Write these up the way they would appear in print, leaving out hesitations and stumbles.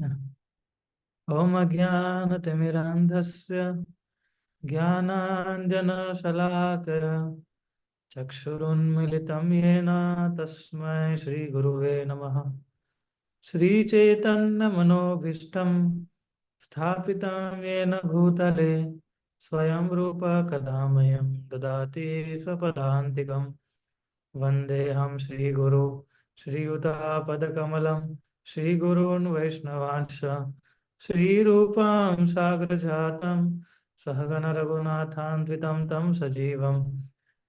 ओम अज्ञानतिमिरान्धस्य ज्ञानाञ्जनशलाकया चक्षुरुन्मिलितं येन तस्मै श्रीगुरुवे नमः। श्रीचैतन्यमनोभीष्टं स्थापितं येन भूतले स्वयं रूप कदा मह्यं ददाति स्वपदान्तिकम्। वन्देऽहं श्रीगुरु श्रीयुतापदकमलं श्रीगुरून् वैष्णवांश्च श्रीरूपां साग्रजातं सहगण रघुनाथान्वितं तं सजीवं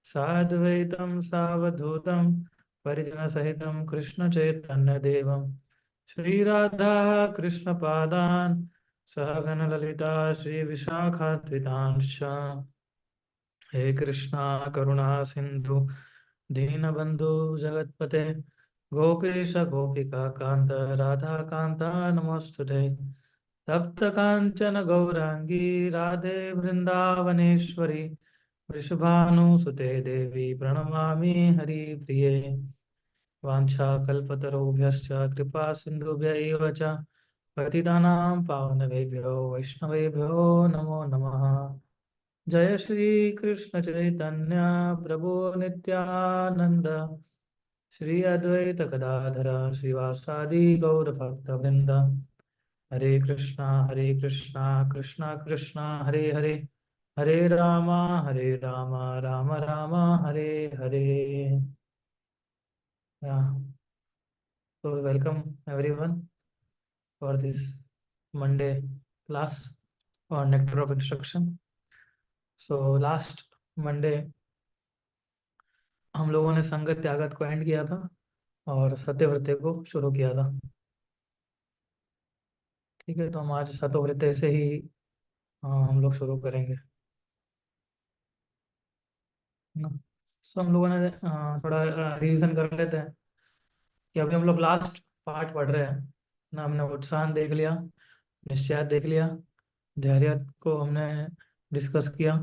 साद्वैतं सावधूतं परिजनसहितं कृष्णचैतन्यदेवं श्रीराधा कृष्णपादान् सहगण ललिता श्रीविशाखान्वितांश्च। हे कृष्णा करुणा सिंधु दीनबंधु जगतपते गोपेश गोपिका कांत राधा कांता नमोस्तुते। तप्त कांचन गौरांगी राधे वृंदावनेश्वरी वृषभानुसुते देवी प्रणमामि हरिप्रिये। वाञ्छाकल्पतरुभ्यश्च कृपा सिन्धुभ्य एव च पतितानां पावनवेभ्यो वैष्णवेभ्यो नमो नमः। जय श्री कृष्ण चैतन्य प्रभु नित्यानंद श्री अद्वैत गदाधर श्रीवासादि गौर भक्त वृंद। हरे Krishna Krishna Krishna Hare Hare Hare Ram Ram Ram Hare Hare. So welcome everyone for this Monday class on Nectar of Instruction. So last Monday हम लोगों ने संगत त्यागत को एंड किया था और सत्यव्रते को शुरू किया था। ठीक है, तो हम आज सतोव्रते से ही हम लोग शुरू करेंगे, है ना। सो हम लोगों ने थोड़ा रिवीजन कर लेते हैं कि अभी हम लोग लास्ट पार्ट पढ़ रहे हैं ना। हमने उत्साह देख लिया, निश्चय देख लिया, धैर्य को हमने डिस्कस किया,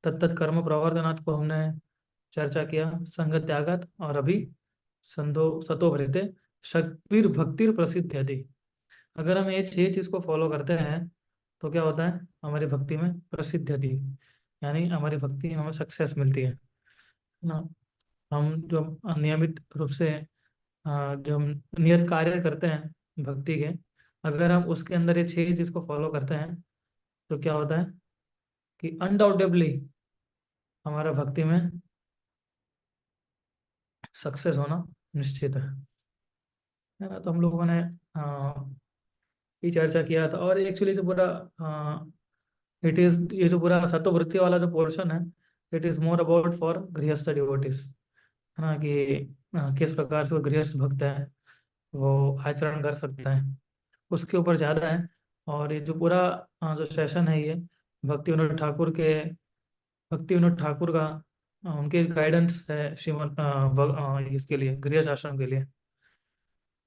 तत्त कर्म प्रवर्तनात् को हमने चर्चा किया, संगत त्यागत, और अभी संदो सतोभृते शक्तिर भक्तिर प्रसिद्ध यदि। अगर हम ये छह चीज को फॉलो करते हैं तो क्या होता है, हमारी भक्ति में प्रसिद्ध यदि, यानी हमारी भक्ति में हमें सक्सेस मिलती है ना। हम जो नियमित रूप से जो हम नियत कार्य करते हैं भक्ति के, अगर हम उसके अंदर ये छह चीज को फॉलो करते हैं तो क्या होता है कि अनडाउटेबली हमारा भक्ति में सक्सेस होना निश्चित है ना। तो हम लोगों ने ये चर्चा किया था। और एक्चुअली जो पूरा इट इज, ये जो पूरा सत्ववृत्ति वाला जो पोर्शन है, it is more about for गृहस्थ डिवोटीज, है ना, कि किस प्रकार से वो गृहस्थ भक्त है वो आचरण कर सकता है, उसके ऊपर ज़्यादा है। और ये जो पूरा जो सेशन है ये भक्ति विनोद ठाकुर के, भक्ति विनोद ठाकुर का उनके गाइडेंस है श्रीमद इसके लिए, गृहस्थ आश्रम के लिए,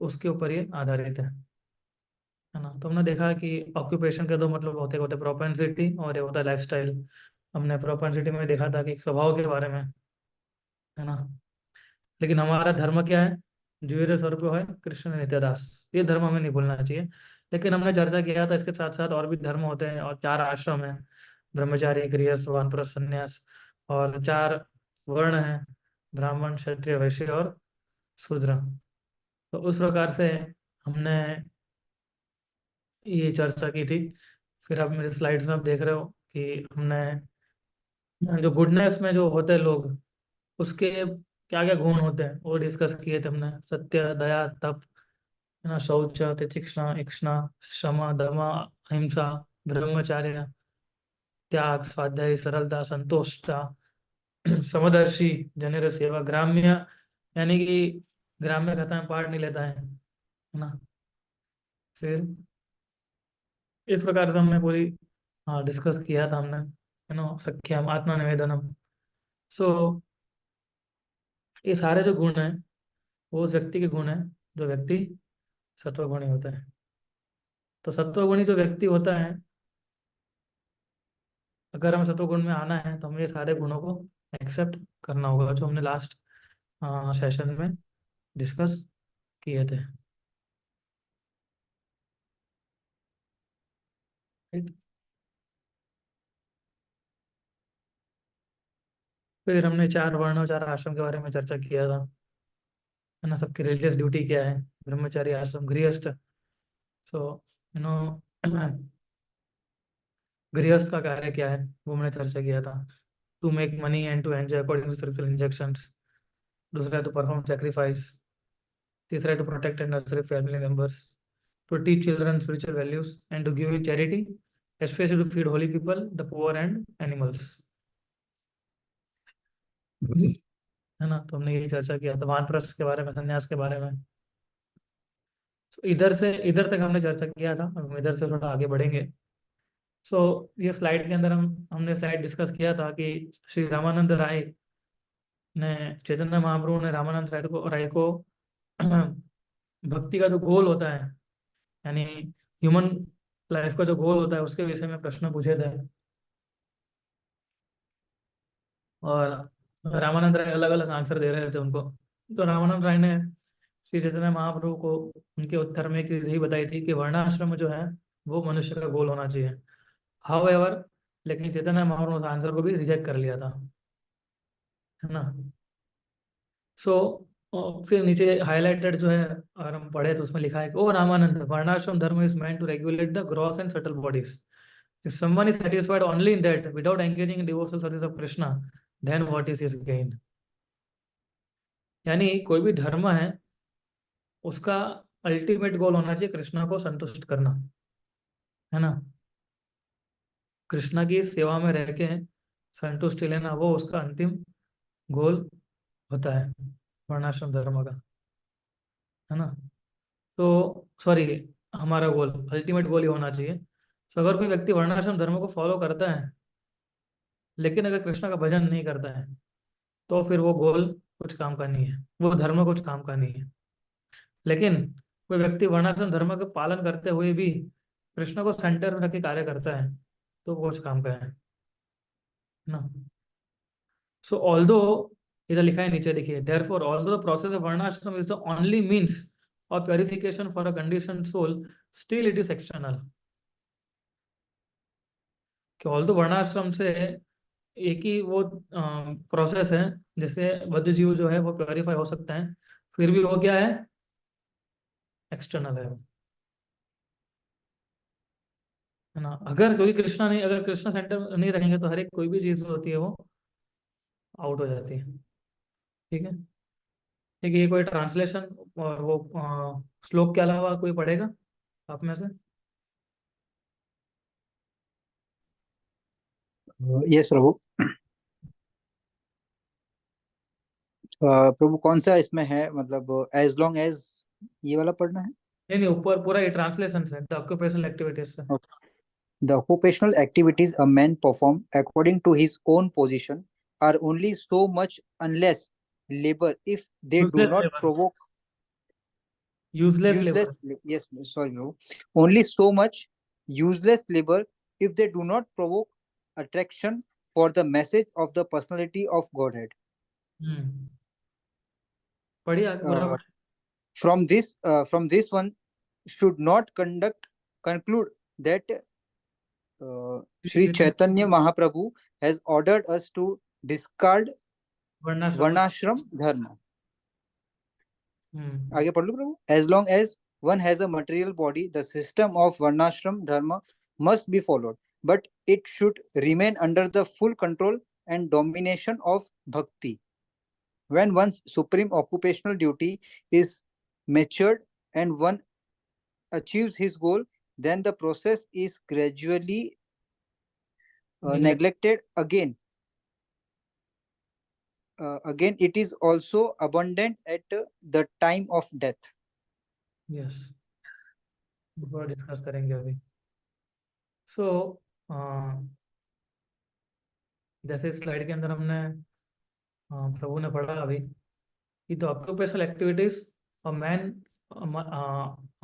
उसके ऊपर ये आधारित है ना। तो हमने देखा कि ऑक्यूपेशन के दो मतलब होते होते प्रोपेंसिटी और ये होता है लाइफस्टाइल। हमने प्रोपेंसिटी में देखा था कि एक स्वभाव के बारे में, है ना। लेकिन हमारा धर्म क्या है, जीवेर स्वरूप है कृष्ण नित्यदास, ये धर्म हमें नहीं भूलना चाहिए। लेकिन हमने चर्चा किया था इसके साथ साथ और भी धर्म होते हैं, और चार आश्रम हैं, ब्रह्मचारी गृहस्थ वानप्रस्थ संन्यास, और चार वर्ण हैं, ब्राह्मण क्षत्रिय वैश्य और शूद्र। तो उस प्रकार से हमने ये चर्चा की थी। फिर आप मेरे स्लाइड्स में आप देख रहे हो कि हमने जो गुडनेस में जो होते हैं लोग, उसके क्या क्या गुण होते हैं वो डिस्कस किए थे हमने। सत्य, दया, तप, है ना, शौच, तितिक्षणा, इक्षणा, क्षमा, दमा, अहिंसा, ब्रह्मचार्य, त्याग, स्वाध्याय, सरलता, संतोषता, समदर्शी, जनेर सेवा, ग्राम्य, यानी कि ग्राम्य कथा में पार्ट नहीं लेता है ना। फिर इस प्रकार से हमने पूरी डिस्कस किया था हमने, है ना, सख्यम, आत्मा निवेदनम। सो ये सारे जो गुण हैं वो उस व्यक्ति के गुण हैं जो व्यक्ति सत्वगुणी होता है। तो सत्वगुणी जो व्यक्ति होता है, अगर हमें सत्वगुण में आना है तो हमें ये सारे गुणों को एक्सेप्ट करना होगा, जो हमने लास्ट सेशन में डिस्कस किए थे। ठीक। फिर हमने चार वर्ण और चार आश्रम के बारे में चर्चा किया था, है ना। सबकी रिलीजियस ड्यूटी क्या है, ब्रह्मचारी, आश्रम, गृहस्थ। सो यू नो गृहस्थ का कार्य क्या है वो मैंने चर्चा किया था। To make money and to enjoy according to spiritual injunctions. दूसरा है टू परफॉर्म सेक्रीफाइस। तीसरा है to protect and nurture family members. To teach children spiritual values and to give charity, especially to feed holy people, the poor and animals। है ना। तो हमने यही चर्चा किया था वानप्रस्थ के बारे में, संन्यास के बारे में। So, इधर से इधर तक हमने चर्चा किया था, अब हम इधर से थोड़ा आगे बढ़ेंगे। सो ये स्लाइड के अंदर हमने स्लाइड डिस्कस किया था कि श्री रामानंद राय ने, चैतन्य महाप्रभु ने रामानंद राय को भक्ति का जो गोल होता है, यानी ह्यूमन लाइफ का जो गोल होता है, उसके विषय में प्रश्न पूछे थे। और रामानंद राय अलग अलग आंसर दे रहे थे उनको। तो रामानंद राय ने श्री चैतन्य महाप्रभु को उनके उत्तर में एक चीज यही बताई थी कि वर्णाश्रम जो है वो मनुष्य का गोल होना चाहिए। हाउ एवर, लेकिन चैतन्य महाप्रभु उस आंसर को भी रिजेक्ट कर लिया था, है ना। सो फिर नीचे हाईलाइटेड जो है, अगर हम पढ़े तो उसमें लिखा है कि ओ Ramanand, varnashrama dharma is meant to regulate the gross and subtle bodies. If someone is satisfied only in that without engaging in devotional service of Krishna, then what is his gain? यानी कोई भी धर्म है, उसका अल्टीमेट गोल होना चाहिए कृष्णा को संतुष्ट करना, है ना। कृष्णा की सेवा में रह के संतुष्टि लेना, वो उसका अंतिम गोल होता है वर्णाश्रम धर्म का, है ना। तो सॉरी, हमारा गोल, अल्टीमेट गोल ही होना चाहिए। तो अगर कोई व्यक्ति वर्णाश्रम धर्म को फॉलो करता है लेकिन अगर कृष्णा का भजन नहीं करता है, तो फिर वो गोल कुछ काम का नहीं है, वो धर्म कुछ काम का नहीं है। लेकिन कोई व्यक्ति वर्णाश्रम धर्म का पालन करते हुए भी कृष्ण को सेंटर में रख के कार्य करता है, तो वो कुछ काम का है ना। सो ऑल्दो, इधर लिखा है नीचे देखिए, therefore although the process of varnashrama is the only means of purification for a condition soul, still it is external. कि ऑल्दो वर्णाश्रम से एक ही वो प्रोसेस है जिससे बद्ध जीव जो है वो प्योरीफाई हो सकता है, फिर भी वो क्या है, एक्सटर्नल है ना। अगर कोई कृष्णा नहीं, अगर कृष्णा सेंटर नहीं रहेंगे तो हर एक कोई भी चीज होती है वो आउट हो जाती है। ठीक है। ठीक है, ये कोई ट्रांसलेशन और वो श्लोक के अलावा कोई पढ़ेगा आप में से? यस प्रभु। प्रभु कौन सा इसमें है, मतलब एज लॉन्ग एज ये वाला पढ़ना है? नहीं नहीं, ऊपर पूरा ये ट्रांसलेशन है द ऑक्यूपेशनल एक्टिविटीज से। The occupational activities a man perform according to his own position are only so much unless labor if they do useless not labour, provoke useless labour. yes, sorry no, only so much useless labor if they do not provoke attraction for the message of the personality of Godhead. हम्म, पढ़िए आगे पूरा uh, पढ़िए। from this one should not conduct conclude that Sri Chaitanya Chaitanya Mahaprabhu has ordered us to discard वर्णाश्रम। Varnashram Dharma. हम्म। आगे पढ़ लो प्रभु। As long as one has a material body, the system of Varnashram Dharma must be followed, but it should remain under the full control and domination of bhakti. When one's supreme occupational duty is matured and one achieves his goal, then the process is gradually neglect. neglected again. Again, it is also abundant at the time of death. Yes, पूरा discuss करेंगे अभी। सो जैसे slide के अंदर हमने प्रभु ने पढ़ा अभी कि the occupational activities a man,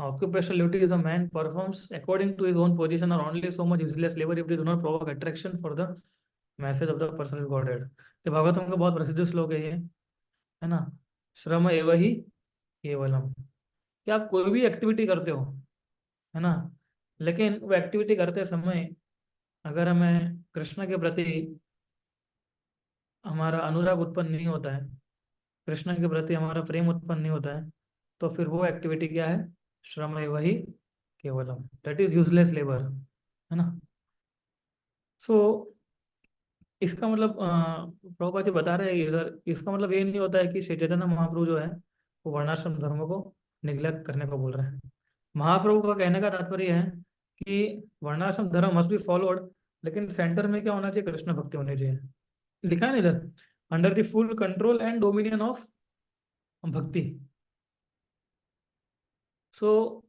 occupational duties a man performs according to his own position are only so much useless labor if they do not provoke attraction for the message of the personal godhead। तो भागवतम का बहुत प्रसिद्ध श्लोक है ये, है ना। श्रम एव ही केवलम, कि आप कोई भी एक्टिविटी करते हो, है ना, लेकिन वो एक्टिविटी करते समय अगर हमें कृष्ण के प्रति हमारा अनुराग उत्पन्न नहीं होता है, कृष्ण के प्रति हमारा प्रेम उत्पन्न नहीं होता है, तो फिर वो एक्टिविटी क्या है? श्रम है वही केवलम, दैट इज यूजलेस लेबर, है ना। सो इसका मतलब प्रभुपाद जी बता रहे हैं सर, इसका मतलब ये नहीं होता है कि श्री चैतन्य महाप्रभु जो है वो वर्णाश्रम धर्म को निग्लेक्ट करने को बोल रहे हैं। महाप्रभु का कहने का तात्पर्य है कि वर्णाश्रम धर्म मस्ट बी फॉलोड, लेकिन सेंटर में क्या होना चाहिए? कृष्ण भक्ति होनी चाहिए। लिखा है ना इधर, under the full control and dominion of भक्ति। सो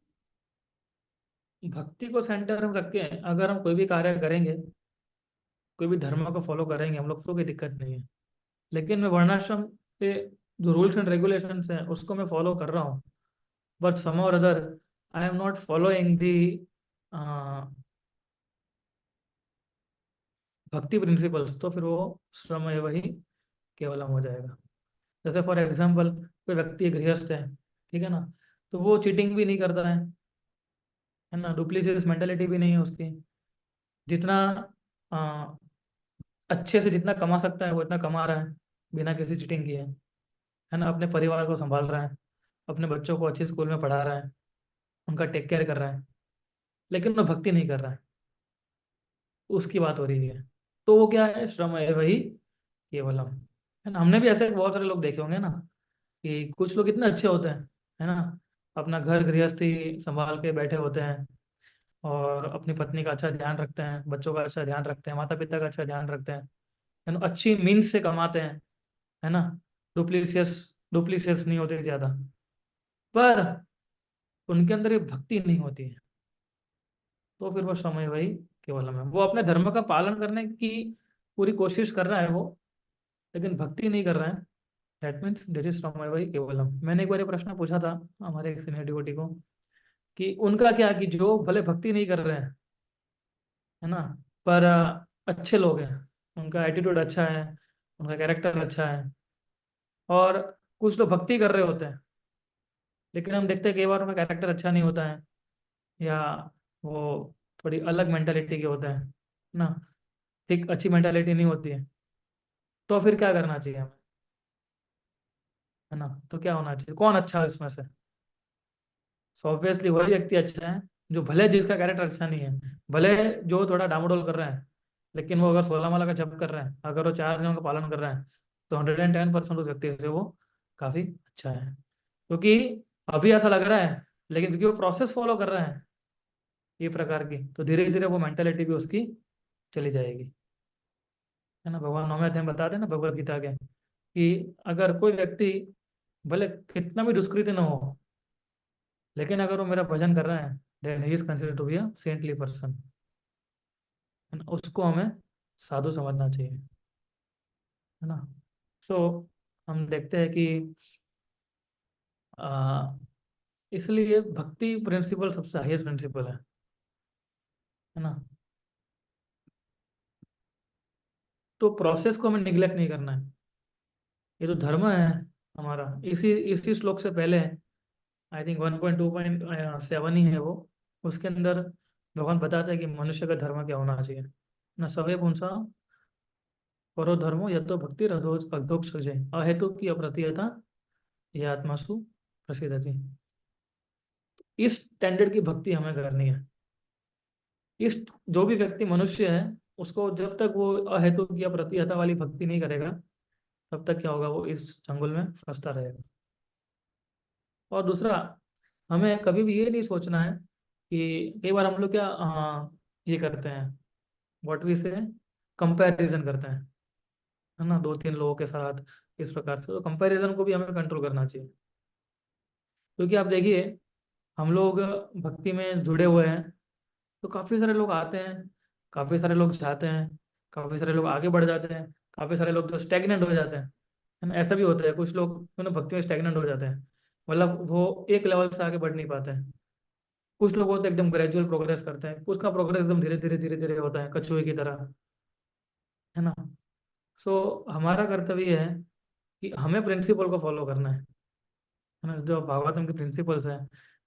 भक्ति को सेंटर में रख के अगर हम कोई भी कार्य करेंगे, कोई भी धर्म को फॉलो करेंगे, हम लोग को कोई दिक्कत नहीं है। लेकिन मैं वर्णाश्रम के जो रूल्स एंड रेगुलेशंस हैं उसको मैं फॉलो कर रहा हूँ, बट सम और other I am not following दी भक्ति प्रिंसिपल्स, तो फिर वो श्रम है वही केवलम हो जाएगा। जैसे फॉर एग्जाम्पल कोई व्यक्ति गृहस्थ है, ठीक है ना, तो वो चीटिंग भी नहीं करता है ना, डुप्लीसियस मेंटेलिटी भी नहीं है उसकी, जितना अ, अच्छे से जितना कमा सकता है वो इतना कमा रहा है बिना किसी चीटिंग किए, है ना, अपने परिवार को संभाल रहा है, अपने बच्चों को अच्छी स्कूल में पढ़ा रहा है, उनका टेक केयर कर रहा है, लेकिन वो भक्ति नहीं कर रहा है, उसकी बात हो रही है। तो वो क्या है? श्रम है वही केवलम, है ना। हमने भी ऐसे बहुत सारे लोग देखे होंगे ना, कि कुछ लोग इतने अच्छे होते हैं, है ना, अपना घर गृहस्थी संभाल के बैठे होते हैं और अपनी पत्नी का अच्छा ध्यान रखते हैं, बच्चों का अच्छा ध्यान रखते हैं, माता पिता का अच्छा ध्यान रखते हैं, है ना, अच्छी मीन्स से कमाते हैं, है ना, डुप्लीसियस डुप्लीसियस नहीं होते ज्यादा, पर उनके अंदर ये भक्ति नहीं होती है, तो फिर वो समय वही केवलम है। वो अपने धर्म का पालन करने की पूरी कोशिश कर रहा है वो, लेकिन भक्ति नहीं कर रहा है, दैट मीन्स दिस इज समय वही केवलम। मैंने एक बार ये प्रश्न पूछा था हमारे एक सीनियर डिवोटी को कि उनका क्या, कि जो भले भक्ति नहीं कर रहे हैं, है ना, पर अच्छे लोग हैं, उनका एटीट्यूड अच्छा है, उनका कैरेक्टर अच्छा है, और कुछ लोग भक्ति कर रहे होते हैं लेकिन हम देखते हैं कई बार उनका कैरेक्टर अच्छा नहीं होता है, या वो थोड़ी अलग मेंटालिटी के होते हैं ना, ठीक अच्छी मेंटालिटी नहीं होती है, तो फिर क्या करना चाहिए हमें, है ना। तो क्या होना चाहिए, कौन अच्छा है इसमें से? सो ऑब्वियसली वही व्यक्ति अच्छा है जो भले जिसका कैरेक्टर अच्छा नहीं है, भले जो थोड़ा डामाडोल कर रहा है, लेकिन वो अगर 16 माला का जप कर रहा है, अगर वो 4 नियमों का पालन कर रहा है, तो 110% उस व्यक्ति से वो काफी अच्छा है। क्योंकि अभी ऐसा लग रहा है, लेकिन क्योंकि वो प्रोसेस फॉलो कर रहा है ये प्रकार की, तो धीरे धीरे वो मेंटेलिटी भी उसकी चली जाएगी, है ना। भगवान 9वें अध्याय में बताते हैं ना भगवत गीता के, कि अगर कोई व्यक्ति भले कितना भी दुष्कृति न हो, लेकिन अगर वो मेरा भजन कर रहा है, then he is considered to be a saintly person, है ना, उसको हमें साधु समझना चाहिए, है ना। सो हम देखते हैं कि आ, इसलिए भक्ति प्रिंसिपल सबसे हाईएस्ट प्रिंसिपल है ना। तो प्रोसेस को हमें निग्लेक्ट नहीं करना है, ये तो धर्म है हमारा। इसी इसी श्लोक से पहले आई थिंक 1.2.7 ही है वो, उसके अंदर भगवान बताता है कि मनुष्य का धर्म क्या होना चाहिए न, सवे पुंसा परो धर्मो यह तो भक्ति अधोक्ष सृजे अहेतु की अप्रतिहता यह आत्मासु प्रसिद्धति। इस स्टैंडर्ड की भक्ति हमें करनी है। इस जो भी व्यक्ति मनुष्य है, उसको जब तक वो अहेतु की अप्रतिहता वाली भक्ति नहीं करेगा, तब तक क्या होगा? वो इस चंगुल में फंसता रहेगा। और दूसरा, हमें कभी भी ये नहीं सोचना है कि कई बार हम लोग क्या ये करते हैं, व्हाट वी से कंपैरिजन करते हैं, है ना, 2-3 लोगों के साथ इस प्रकार से। तो कंपैरिजन को भी हमें कंट्रोल करना चाहिए, क्योंकि आप देखिए हम लोग भक्ति में जुड़े हुए हैं, तो काफ़ी सारे लोग आते हैं, काफ़ी सारे लोग जाते हैं, काफ़ी सारे लोग आगे बढ़ जाते हैं, काफ़ी सारे लोग तो स्टेगनेंट हो जाते हैं, है ना। ऐसा भी होता है, कुछ लोग भक्ति में स्टेगनेंट हो जाते हैं, मतलब वो एक लेवल से आगे बढ़ नहीं पाते हैं। कुछ लोग होते हैं एकदम ग्रेजुअल प्रोग्रेस करते हैं, कुछ का प्रोग्रेस एकदम धीरे धीरे धीरे धीरे होता है, कछुए की तरह, है ना। सो हमारा कर्तव्य है कि हमें प्रिंसिपल को फॉलो करना है ना। जो भागवतम के प्रिंसिपल्स है,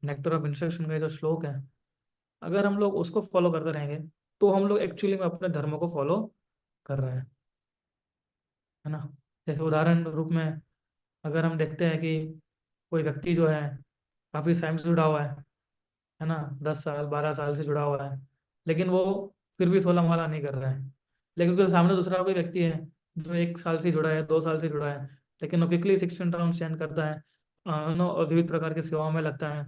नेक्टर ऑफ इंस्ट्रक्शन का जो श्लोक है, अगर हम लोग उसको फॉलो करते रहेंगे तो हम लोग एक्चुअली में अपने धर्म को फॉलो कर रहे हैं, है ना। जैसे उदाहरण रूप में अगर हम देखते हैं कि कोई व्यक्ति जो है काफ़ी टाइम से जुड़ा हुआ है ना, 10 साल 12 साल से जुड़ा हुआ है, लेकिन वो फिर भी 16 माला नहीं कर रहा है। लेकिन उसके सामने दूसरा कोई व्यक्ति है जो 1 साल से जुड़ा है, 2 साल से जुड़ा है, लेकिन वो क्विकली 16 राउंड चैन करता है, और विविध प्रकार की सेवाओं में लगता है,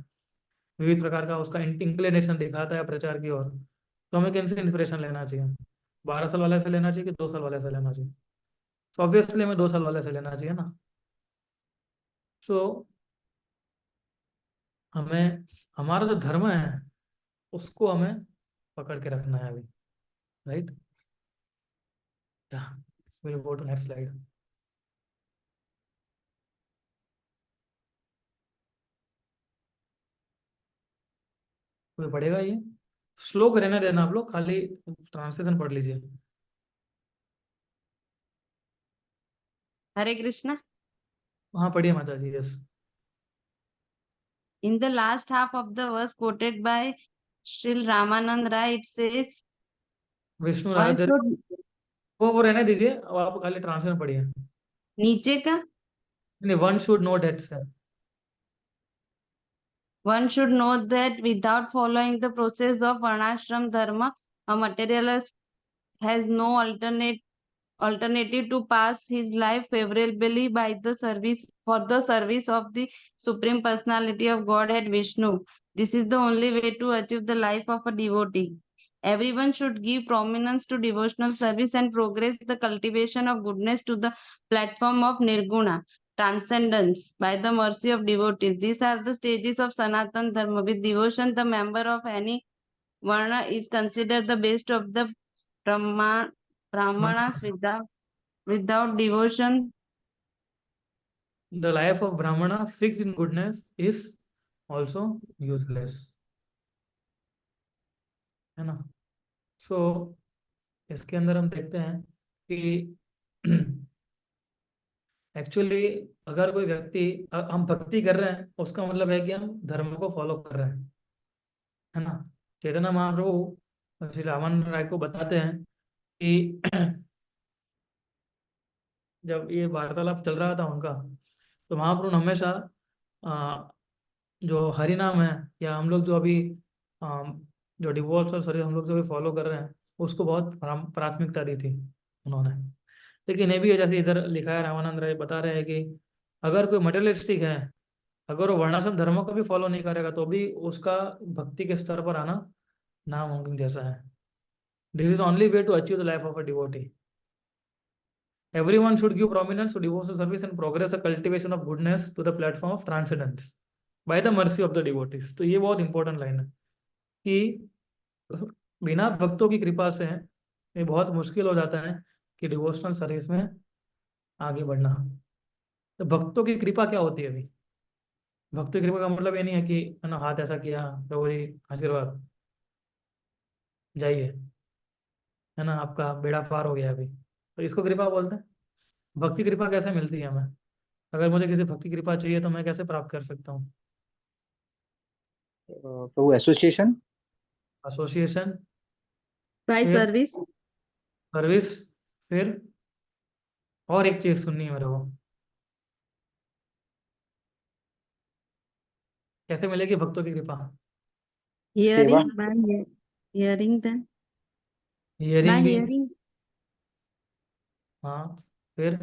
विविध प्रकार का उसका इंक्लिनेशन दिखाता है प्रचार की ओर। तो हमें किन से इंस्पिरेशन लेना चाहिए? 12 साल वाले से लेना चाहिए कि 2 साल वाले से लेना चाहिए? तो ऑब्वियसली हमें 2 साल वाले से लेना चाहिए ना। सो हमें हमारा जो धर्म है उसको हमें पकड़ के रखना है अभी, राइट। या will go to next slide. कोई पढ़ेगा ये? श्लोक रहने देना आप लोग, खाली ट्रांसलेशन पढ़ लीजिए। Hare Krishna. हाँ पढ़िए माता जी, yes. In the last half of the verse quoted by Sril Ramanand Rai, it says, Vishnu one Radhe. should, वो रहने दीजिए, अब आप खाली ट्रांसलेशन पढ़िए। नीचे का, नहीं, वन शुड नो डेट से। one should know that without following the process of varnashram dharma, a materialist has no alternative to pass his life favorably by the service for the service of the supreme personality of Godhead Vishnu. This is the only way to achieve the life of a devotee. Everyone should give prominence to devotional service and progress the cultivation of goodness to the platform of nirguna transcendence by the mercy of devotees. These are the stages of Sanatan Dharma. With devotion, the member of any varna is considered the best of the brahmanas. Without devotion, the life of brahmana fix in goodness is also useless, है ना। सो इसके अंदर हम देखते हैं कि actually अगर कोई व्यक्ति हम भक्ति कर रहे हैं उसका मतलब है कि हम धर्म को फॉलो कर रहे हैं, है ना। चैतन्य महाप्रभु श्री रामानंद राय को बताते हैं कि जब ये वार्तालाप चल रहा था उनका, तो महाप्रभु ने हमेशा अ, जो हरि नाम है, या हम लोग जो अभी अ, जो डिवोर्स और सर्विस हम लोग जो भी फॉलो कर रहे हैं उसको बहुत प्राथमिकता दी थी उन्होंने। लेकिन ये भी है, जैसे इधर लिखा है, रामानंद राय बता रहे हैं कि अगर कोई मटेरियलिस्टिक है, अगर वो वर्णाश्रम धर्मों को भी फॉलो नहीं करेगा तो भी उसका भक्ति के स्तर पर आना नामुमकिन जैसा है। This is only way to achieve the life of a devotee. Everyone should give prominence to devotional service and progress the cultivation of goodness to the platform of transcendence by the mercy of the devotees। तो ये बहुत important line है कि बिना भक्तों की कृपा से ये बहुत मुश्किल हो जाता है कि डिवोशनल सर्विस में आगे बढ़ना। तो भक्तों की कृपा क्या होती है अभी? भक्तों की कृपा का मतलब ये नहीं है कि है ना, हाथ ऐसा किया, प्रभु जी आशीर्वाद, जाइए, है ना, आपका बेड़ा पार हो गया अभी, तो इसको कृपा बोलते हैं। भक्ति कृपा कैसे मिलती है हमें? अगर मुझे किसी भक्ति कृपा चाहिए तो मैं कैसे प्राप्त कर सकता हूँ? प्रभु एसोसिएशन। एसोसिएशन, by फिर service, सर्विस, फिर और एक चीज सुननी है मेरे को, कैसे मिलेगी भक्तों की कृपा? सेवा। hearing, by hearing them, by hearing भी। hearing, हाँ, फिर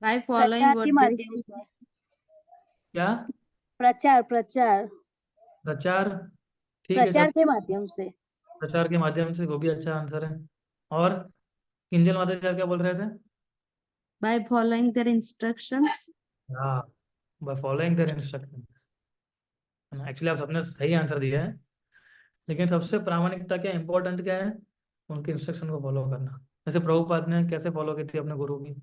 by following प्रचार what के they माध्यम say. से। क्या? प्रचार प्रचार प्रचार, ठीक है प्रचार चलो, के माध्यम से। प्रचार के माध्यम से, वो भी अच्छा आंसर है। और किंजल माता जी क्या बोल रहे थे? By following their instructions. हाँ, by following their instruction. Actually आप सबने सही आंसर दिया है, लेकिन सबसे प्रामाणिकता क्या, इंपॉर्टेंट क्या है? उनके इंस्ट्रक्शन को फॉलो करना। जैसे प्रभुपाद ने कैसे फॉलो की थी अपने गुरु की,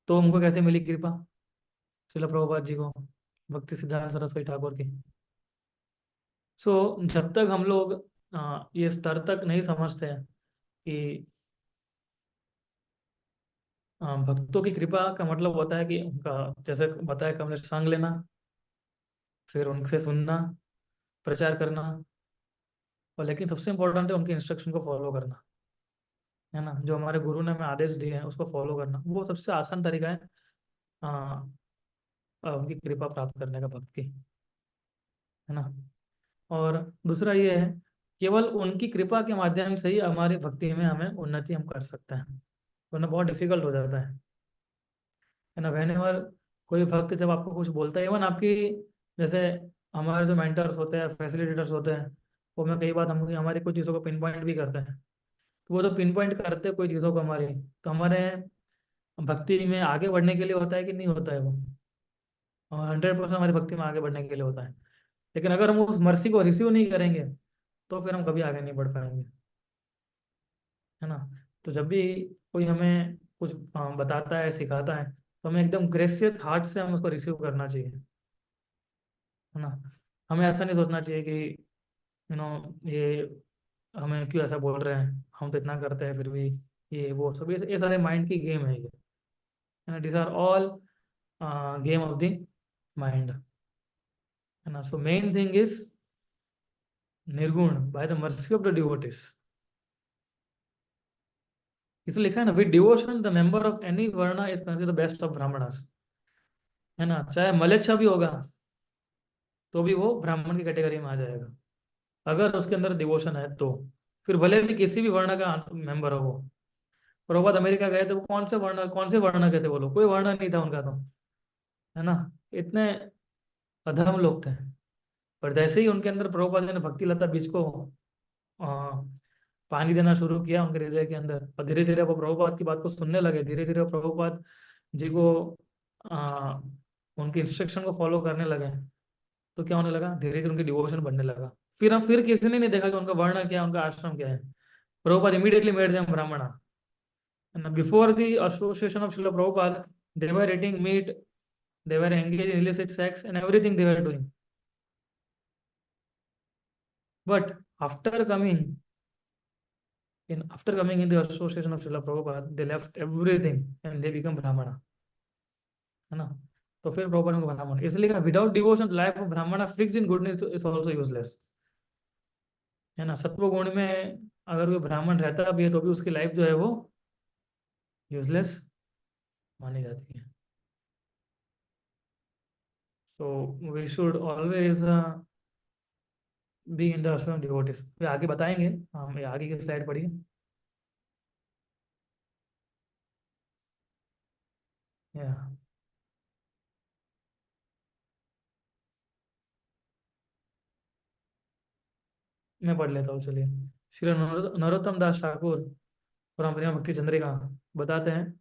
तो उनको कैसे मिली कृपा? श्रील प्रभुपाद जी को, भक्ति सिद्धांत सरस्वती ठाकुर की। सो जब तक हम लोग ये स्तर तक नहीं समझते हैं कि भक्तों की कृपा का मतलब होता है कि उनका, जैसे बताया, कमले संग लेना, फिर उनसे सुनना, प्रचार करना, और लेकिन सबसे इम्पोर्टेंट है उनके इंस्ट्रक्शन को फॉलो करना, है ना। जो हमारे गुरु ने हमें आदेश दिए हैं उसको फॉलो करना, वो सबसे आसान तरीका है आ, उनकी कृपा प्राप्त करने का, भक्ति, है ना। और दूसरा ये है, केवल उनकी कृपा के माध्यम से ही हमारी भक्ति में हमें उन्नति हम कर सकते हैं, वरना बहुत डिफिकल्ट हो जाता है ना। वेन एवर कोई भक्त जब आपको कुछ बोलता है, इवन आपकी, जैसे हमारे जो मेंटर्स होते हैं, फैसिलिटेटर्स होते हैं, वो हमें कई बार हम हमारी कुछ चीज़ों को पिन पॉइंट भी करते हैं। तो वो जो पिन पॉइंट करते हैं कोई चीज़ों को हमारी, तो हमारे भक्ति में आगे बढ़ने के लिए होता है कि नहीं होता है वो, 100% हमारी भक्ति में आगे बढ़ने के लिए होता है। लेकिन अगर हम उस मर्सी को रिसीव नहीं करेंगे तो फिर हम कभी आगे नहीं बढ़ पाएंगे, है ना। तो जब भी कोई हमें कुछ बताता है, सिखाता है, तो हमें एकदम ग्रेसियस हार्ट से हम उसको रिसीव करना चाहिए, है ना। हमें ऐसा नहीं सोचना चाहिए कि ये हमें क्यों ऐसा बोल रहे हैं, हम तो इतना करते हैं फिर भी, ये वो सब, ये सारे माइंड की गेम है ये, है ना। This are all game of the mind, है ना। So main thing is nirguna by the mercy of the devotees. इसलिए लिखा है ना, with devotion the member of any varna is consider the best of brahmanas, है ना। चाहे मलेच्छा भी होगा तो भी वो ब्राह्मण की कैटेगरी में आ जाएगा, अगर उसके अंदर डिवोशन है तो। फिर भले भी किसी भी वर्ण का मेंबर हो वो। प्रभुपाद अमेरिका गए थे, वो कौन से वर्ण के थे, वो लोग कोई वर्ण नहीं था उनका तो, है ना। इतने अधम लोग थे। पर जैसे ही उनके अंदर प्रभुपाद जी ने भक्ति लता बीज को आ, पानी देना शुरू किया उनके हृदय के अंदर, और धीरे धीरे वो प्रभुपाद की बात को सुनने लगे, धीरे धीरे प्रभुपाद जी को आ, उनके इंस्ट्रक्शन को फॉलो करने लगे, तो क्या होने लगा, धीरे धीरे उनकी डिवोशन बढ़ने लगा। फिर किसी ने नहीं देखा कि उनका वर्ण क्या है, उनका आश्रम क्या है। प्रभुपाद इमीडिएटली मेड देम ब्राह्मणा, and before the association of Srila Prabhupada, they were eating meat, they were engaged in illicit sex, and everything they were doing. But after coming in the association of Srila Prabhupada, they left everything and they become Brahmana, है ना। तो फिर प्रभुपाद को ब्राह्मण, इसलिए without devotion life of brahmana fix in goodness is also useless, है ना। सत्व गुण में अगर कोई ब्राह्मण रहता भी है तो भी उसकी लाइफ जो है वो यूजलेस मानी जाती है। So we should always be in the ashram devotees. वे आगे बताएंगे, हम ये आगे की स्लाइड पढ़िए। या मैं पढ़ लेता हूँ, चलिए। श्री नरोत्तम दास ठाकुर और प्रेमा भक्ति चंद्रिका बताते हैं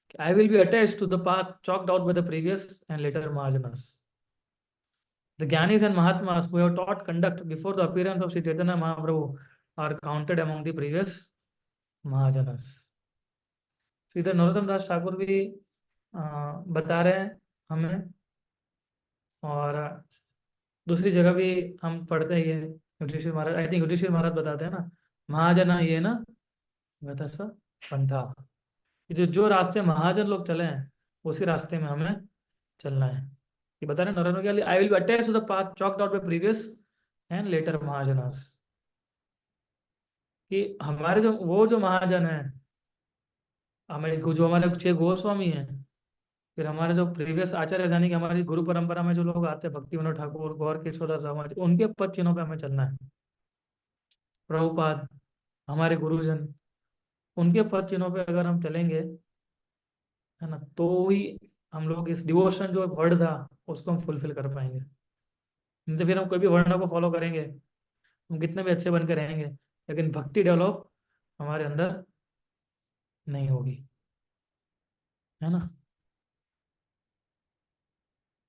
कि I will be attached to the path chalked out by the previous and later Mahajanas. The Gyanis and Mahatmas who have taught conduct before the appearance of Sri Chaitanya Mahaprabhu are counted among the previous Mahajanas. So इधर नरोत्तम दास ठाकुर भी बता रहे हैं हमें, और दूसरी जगह भी हम पढ़ते हैं ये, युधिष्ठिर महाराज, आई थिंक युधिष्ठिर महाराज बताते हैं ना, महाजना ये ना गतस पंथा। ये जो जो रास्ते महाजन लोग चले हैं उसी रास्ते में हमें चलना है। ये बता रहे नरेंद्र के लिए, I will be attached to the path chalked out by previous and later mahajanas, कि हमारे जो महाजन है, जो हमारे 6 गोस्वामी हैं, फिर हमारे जो प्रीवियस आचार्य, यानी कि हमारी गुरु परंपरा में जो लोग आते हैं, भक्ति विनोद ठाकुर, गौर किशोर दास, उनके पद चिन्हों पे हमें चलना है। प्रभुपाद हमारे गुरुजन, उनके पद चिन्हों पे अगर हम चलेंगे, है ना, तो ही हम लोग इस डिवोशन जो वर्ड था उसको हम फुलफिल कर पाएंगे। नहीं तो फिर हम कोई भी वर्ण को फॉलो करेंगे, हम कितने भी अच्छे बन के रहेंगे, लेकिन भक्ति डेवलप हमारे अंदर नहीं होगी, है ना।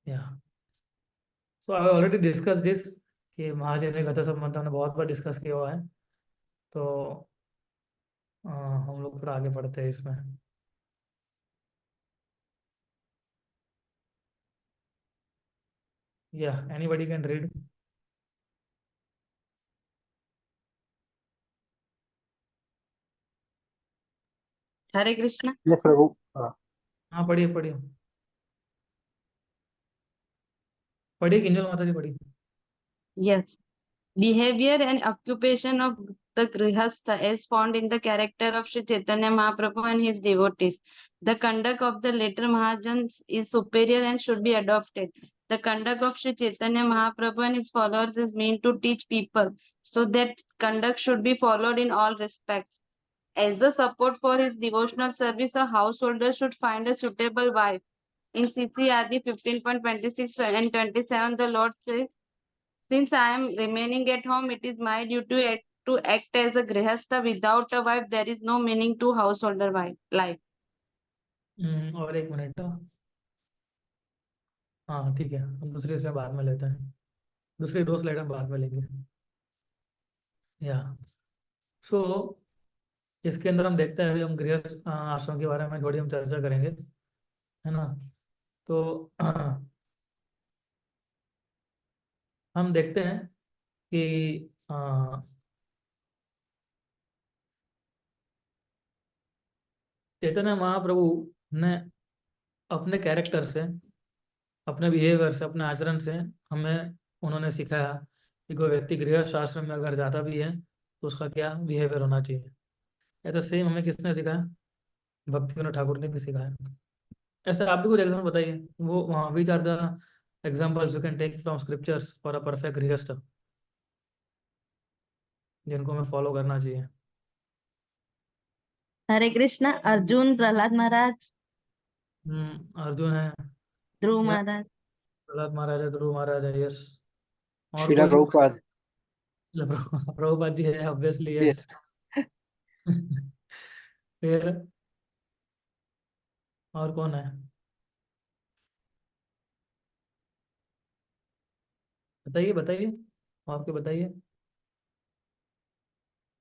या सो आई ऑलरेडी डिस्कस दिस, कि महाजन गत संबंध हमने बहुत बार डिस्कस किया हुआ है। तो हम लोग थोड़ा आगे बढ़ते हैं इसमें। या anybody can read. Hare Krishna. Yes, Prabhu. हाँ, पढ़िए पढ़िए। पढ़िए किंजल माता जी पढ़ी। Yes. Behavior and occupation of the Grihastha as found in the character of Sri Chaitanya Mahaprabhu and his devotees. The conduct of the later Mahajans is superior and should be adopted. The conduct of Sri Chaitanya Mahaprabhu and his followers is meant to teach people, so that conduct should be followed in all respects. As a support for his devotional service, a householder should find a suitable wife. In CC Adi 15.26 and 27, the Lord says, since I am remaining at home, it is my duty to act as a grihastha. Without a wife, there is no meaning to householder life. और 1 minute. हाँ ठीक है, हम दूसरे से बाद में लेते हैं, दूसरे 2 स्लाइड हम बाद में लेंगे। या सो इसके अंदर हम देखते हैं, अभी हम गृहस्थ आश्रम के बारे में थोड़ी हम चर्चा करेंगे, है ना। तो हम देखते हैं कि चैतन्य महाप्रभु ने अपने कैरेक्टर से, अपने बिहेवियर से, अपने आचरण से हमें उन्होंने सिखाया कि कोई व्यक्ति गृहस्थ आश्रम में अगर जाता भी है तो उसका क्या बिहेवियर होना चाहिए। ऐसा सेम हमें किसने सिखाया? भक्ति विनोद ठाकुर ने भी सिखाया। ऐसा आप भी कुछ एग्जाम्पल बताइए, वो वहाँ which are the examples you can take from scriptures for a perfect grihastha, जिनको हमें फॉलो करना चाहिए। Hare Krishna, Arjun, Prahlad Maharaj, Arjun है, Dhruv Yeah. Maharaj. प्रहलाद महाराज है, ध्रुव महाराज है, यस। और Srila कोई? Prabhupada. प्रभुपाद जी है, ऑब्वियसली, यस। Yes. फिर और कौन है? बताइए बताइए, और कोई बताइए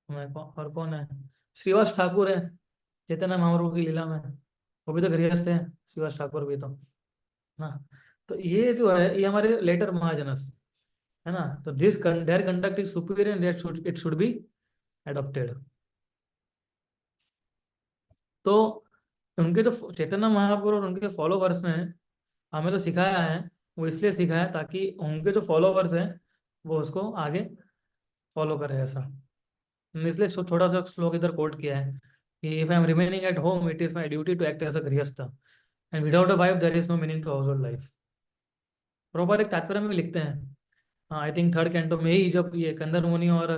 हमें। और कौन है? श्रीवास ठाकुर है चैतन्य महाप्रभु की लीला में, वो भी तो गृहस्थ है, श्रीवास ठाकुर भी तो, ना। तो ये जो है ये हमारे लेटर महाजनस है ना। तो this there conduct is superior and it should be adopted. तो उनके जो चैतन्य महाप्रभु और उनके फॉलोवर्स ने हमें तो सिखाया है, वो इसलिए सिखाया ताकि उनके जो फॉलोवर्स हैं वो उसको आगे फॉलो करें, ऐसा। इसलिए थोड़ा सा श्लोक इधर कोट किया है कि if I am remaining at home it is my duty to act as a grihastha and without a wife there is no meaning to household life. Prabhupada एक तात्पर्य में भी लिखते हैं, आई थिंक 3rd कैंटो में ही, जब ये कंदर मुनि और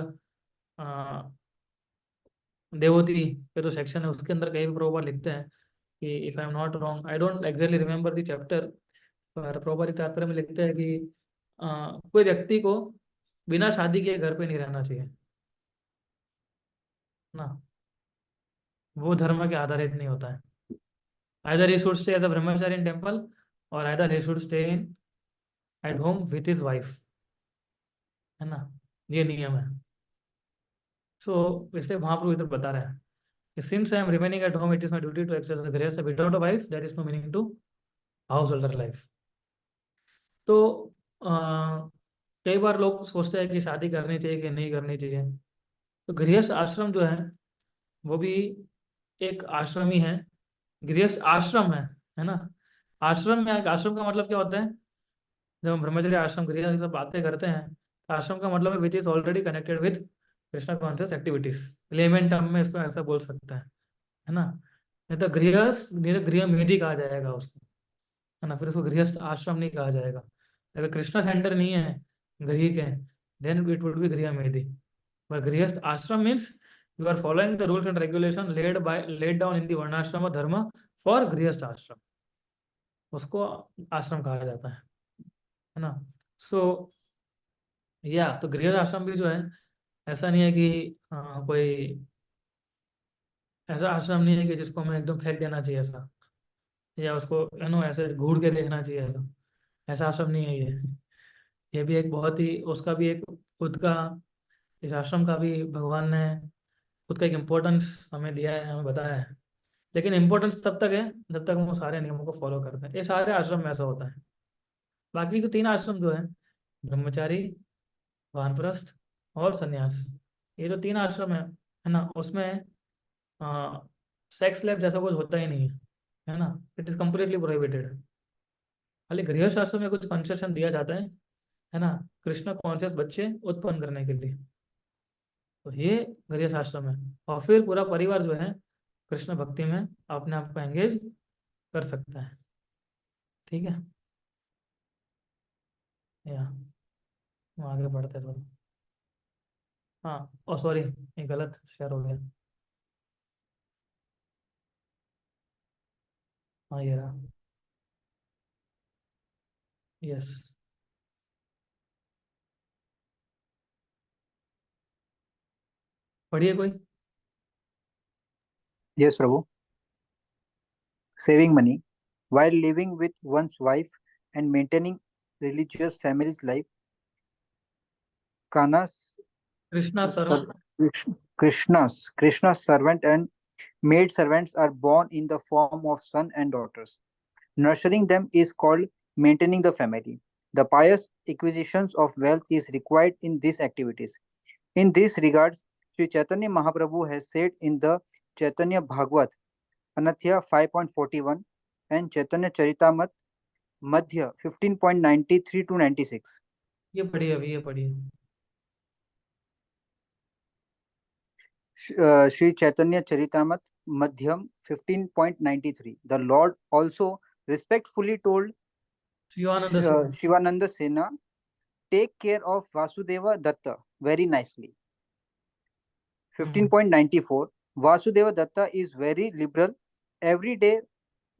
देवती के जो सेक्शन है उसके अंदर कहीं भी प्रभुपाद लिखते हैं कि if I am not wrong, I don't exactly remember the chapter, पर प्रभुपाद एक तात्पर्य में लिखते हैं कि कोई व्यक्ति को बिना शादी के घर पे नहीं रहना चाहिए ना, वो धर्म के आधारित नहीं होता है। Either he should stay as a brahmachari in temple और either he should stay in at home with his wife, है ना, ये नियम है। सो इसलिए महाप्रभु इधर बता रहे हैं कि since I am remaining at home it is my duty to exercise grace without a wife there is no meaning to householder life. तो अ, कई बार लोग सोचते हैं कि शादी करनी चाहिए कि नहीं करनी चाहिए। तो गृहस्थ आश्रम जो है वो भी एक आश्रम ही है, गृहस्थ आश्रम है ना। आश्रम में, आश्रम का मतलब क्या होता है? जब हम ब्रह्मचर्य आश्रम गृह ये सब बातें करते हैं तो आश्रम का मतलब है which is already connected with Krishna conscious activities, lemon term में इसको ऐसा बोल सकते हैं, है ना। नहीं तो गृहस्थ गृह मेधी कहा जाएगा उसको, है ना, फिर उसको गृहस्थ आश्रम नहीं कहा जाएगा। अगर कृष्णा सेंटर नहीं है गृह के, देन इट वुड बी गृह मेधी। पर grihastha ashram means you are following the rules and regulation laid down in the varnashrama dharma for गृहस्थ आश्रम, उसको आश्रम कहा जाता है ना। सो या तो गृहस्थ आश्रम भी जो है ऐसा नहीं है कि कोई ऐसा आश्रम नहीं है कि जिसको हमें एकदम फेंक देना चाहिए ऐसा, या उसको ऐसे घूर के देखना चाहिए ऐसा, ऐसा आश्रम नहीं है ये भी एक बहुत ही, उसका भी एक खुद का, इस आश्रम का भी भगवान ने खुद का एक इम्पोर्टेंस हमें दिया है, हमें बताया है। लेकिन इम्पोर्टेंस तब तक है जब तक हम वो सारे नियमों को फॉलो करते हैं। ये सारे आश्रम में ऐसा होता है। बाकी जो 3 आश्रम जो है, ब्रह्मचारी, वानप्रस्थ और सन्यास, ये जो 3 आश्रम है ना, उसमें सेक्स लाइफ जैसा कुछ होता ही नहीं है ना। It is completely prohibited. खाली गृह शास्त्र में कुछ कंसेशन दिया जाता है ना, कृष्ण कॉन्शियस बच्चे उत्पन्न करने के लिए। तो ये गृह शास्त्र में, और फिर पूरा परिवार जो है कृष्ण भक्ति में अपने आप को एंगेज कर सकता है। ठीक है, या हम आगे बढ़ते हैं थोड़ा। हाँ, ओ सॉरी, ये गलत शेयर हो गया। हाँ ये रहा, यस। पढ़िए कोई। Yes, Prabhu. Saving money while living with one's wife and maintaining religious family's life. Kana's Krishna serve. ser- Krishna's servant and maid servants are born in the form of son and daughters. Nurturing them is called maintaining the family. The pious acquisitions of wealth is required in these activities. In this regards, Sri Chaitanya Mahaprabhu has said in the Chaitanya Bhagavat, Anathya 5.41 and Chaitanya Charitamrita Madhya 15.93 to 96. ये पढ़िए अभी, ये पढ़िए। Sri Chaitanya Charitamrita Madhyam 15.93. The Lord also respectfully told Shivanand Sen. Shivananda Sena, take care of Vasudeva Datta very nicely. 15.94. Vasudeva Datta is very liberal. Every day,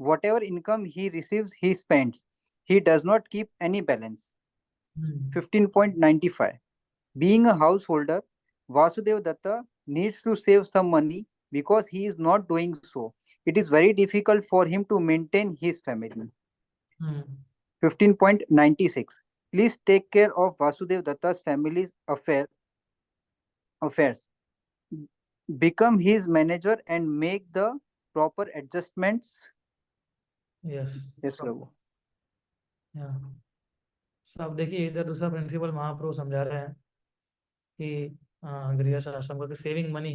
whatever income he receives, he spends. He does not keep any balance. 15.95. Being a householder, Vasudeva Datta needs to save some money because he is not doing so. It is very difficult for him to maintain his family. 15.96. Please take care of Vasudeva Datta's family's affairs. Become his manager and make the proper adjustments. Yes. Yes, Prabhu. अब देखिए इधर दूसरा principal महाप्रभु समझा रहे हैं कि गृह आश्रम का सेविंग मनी।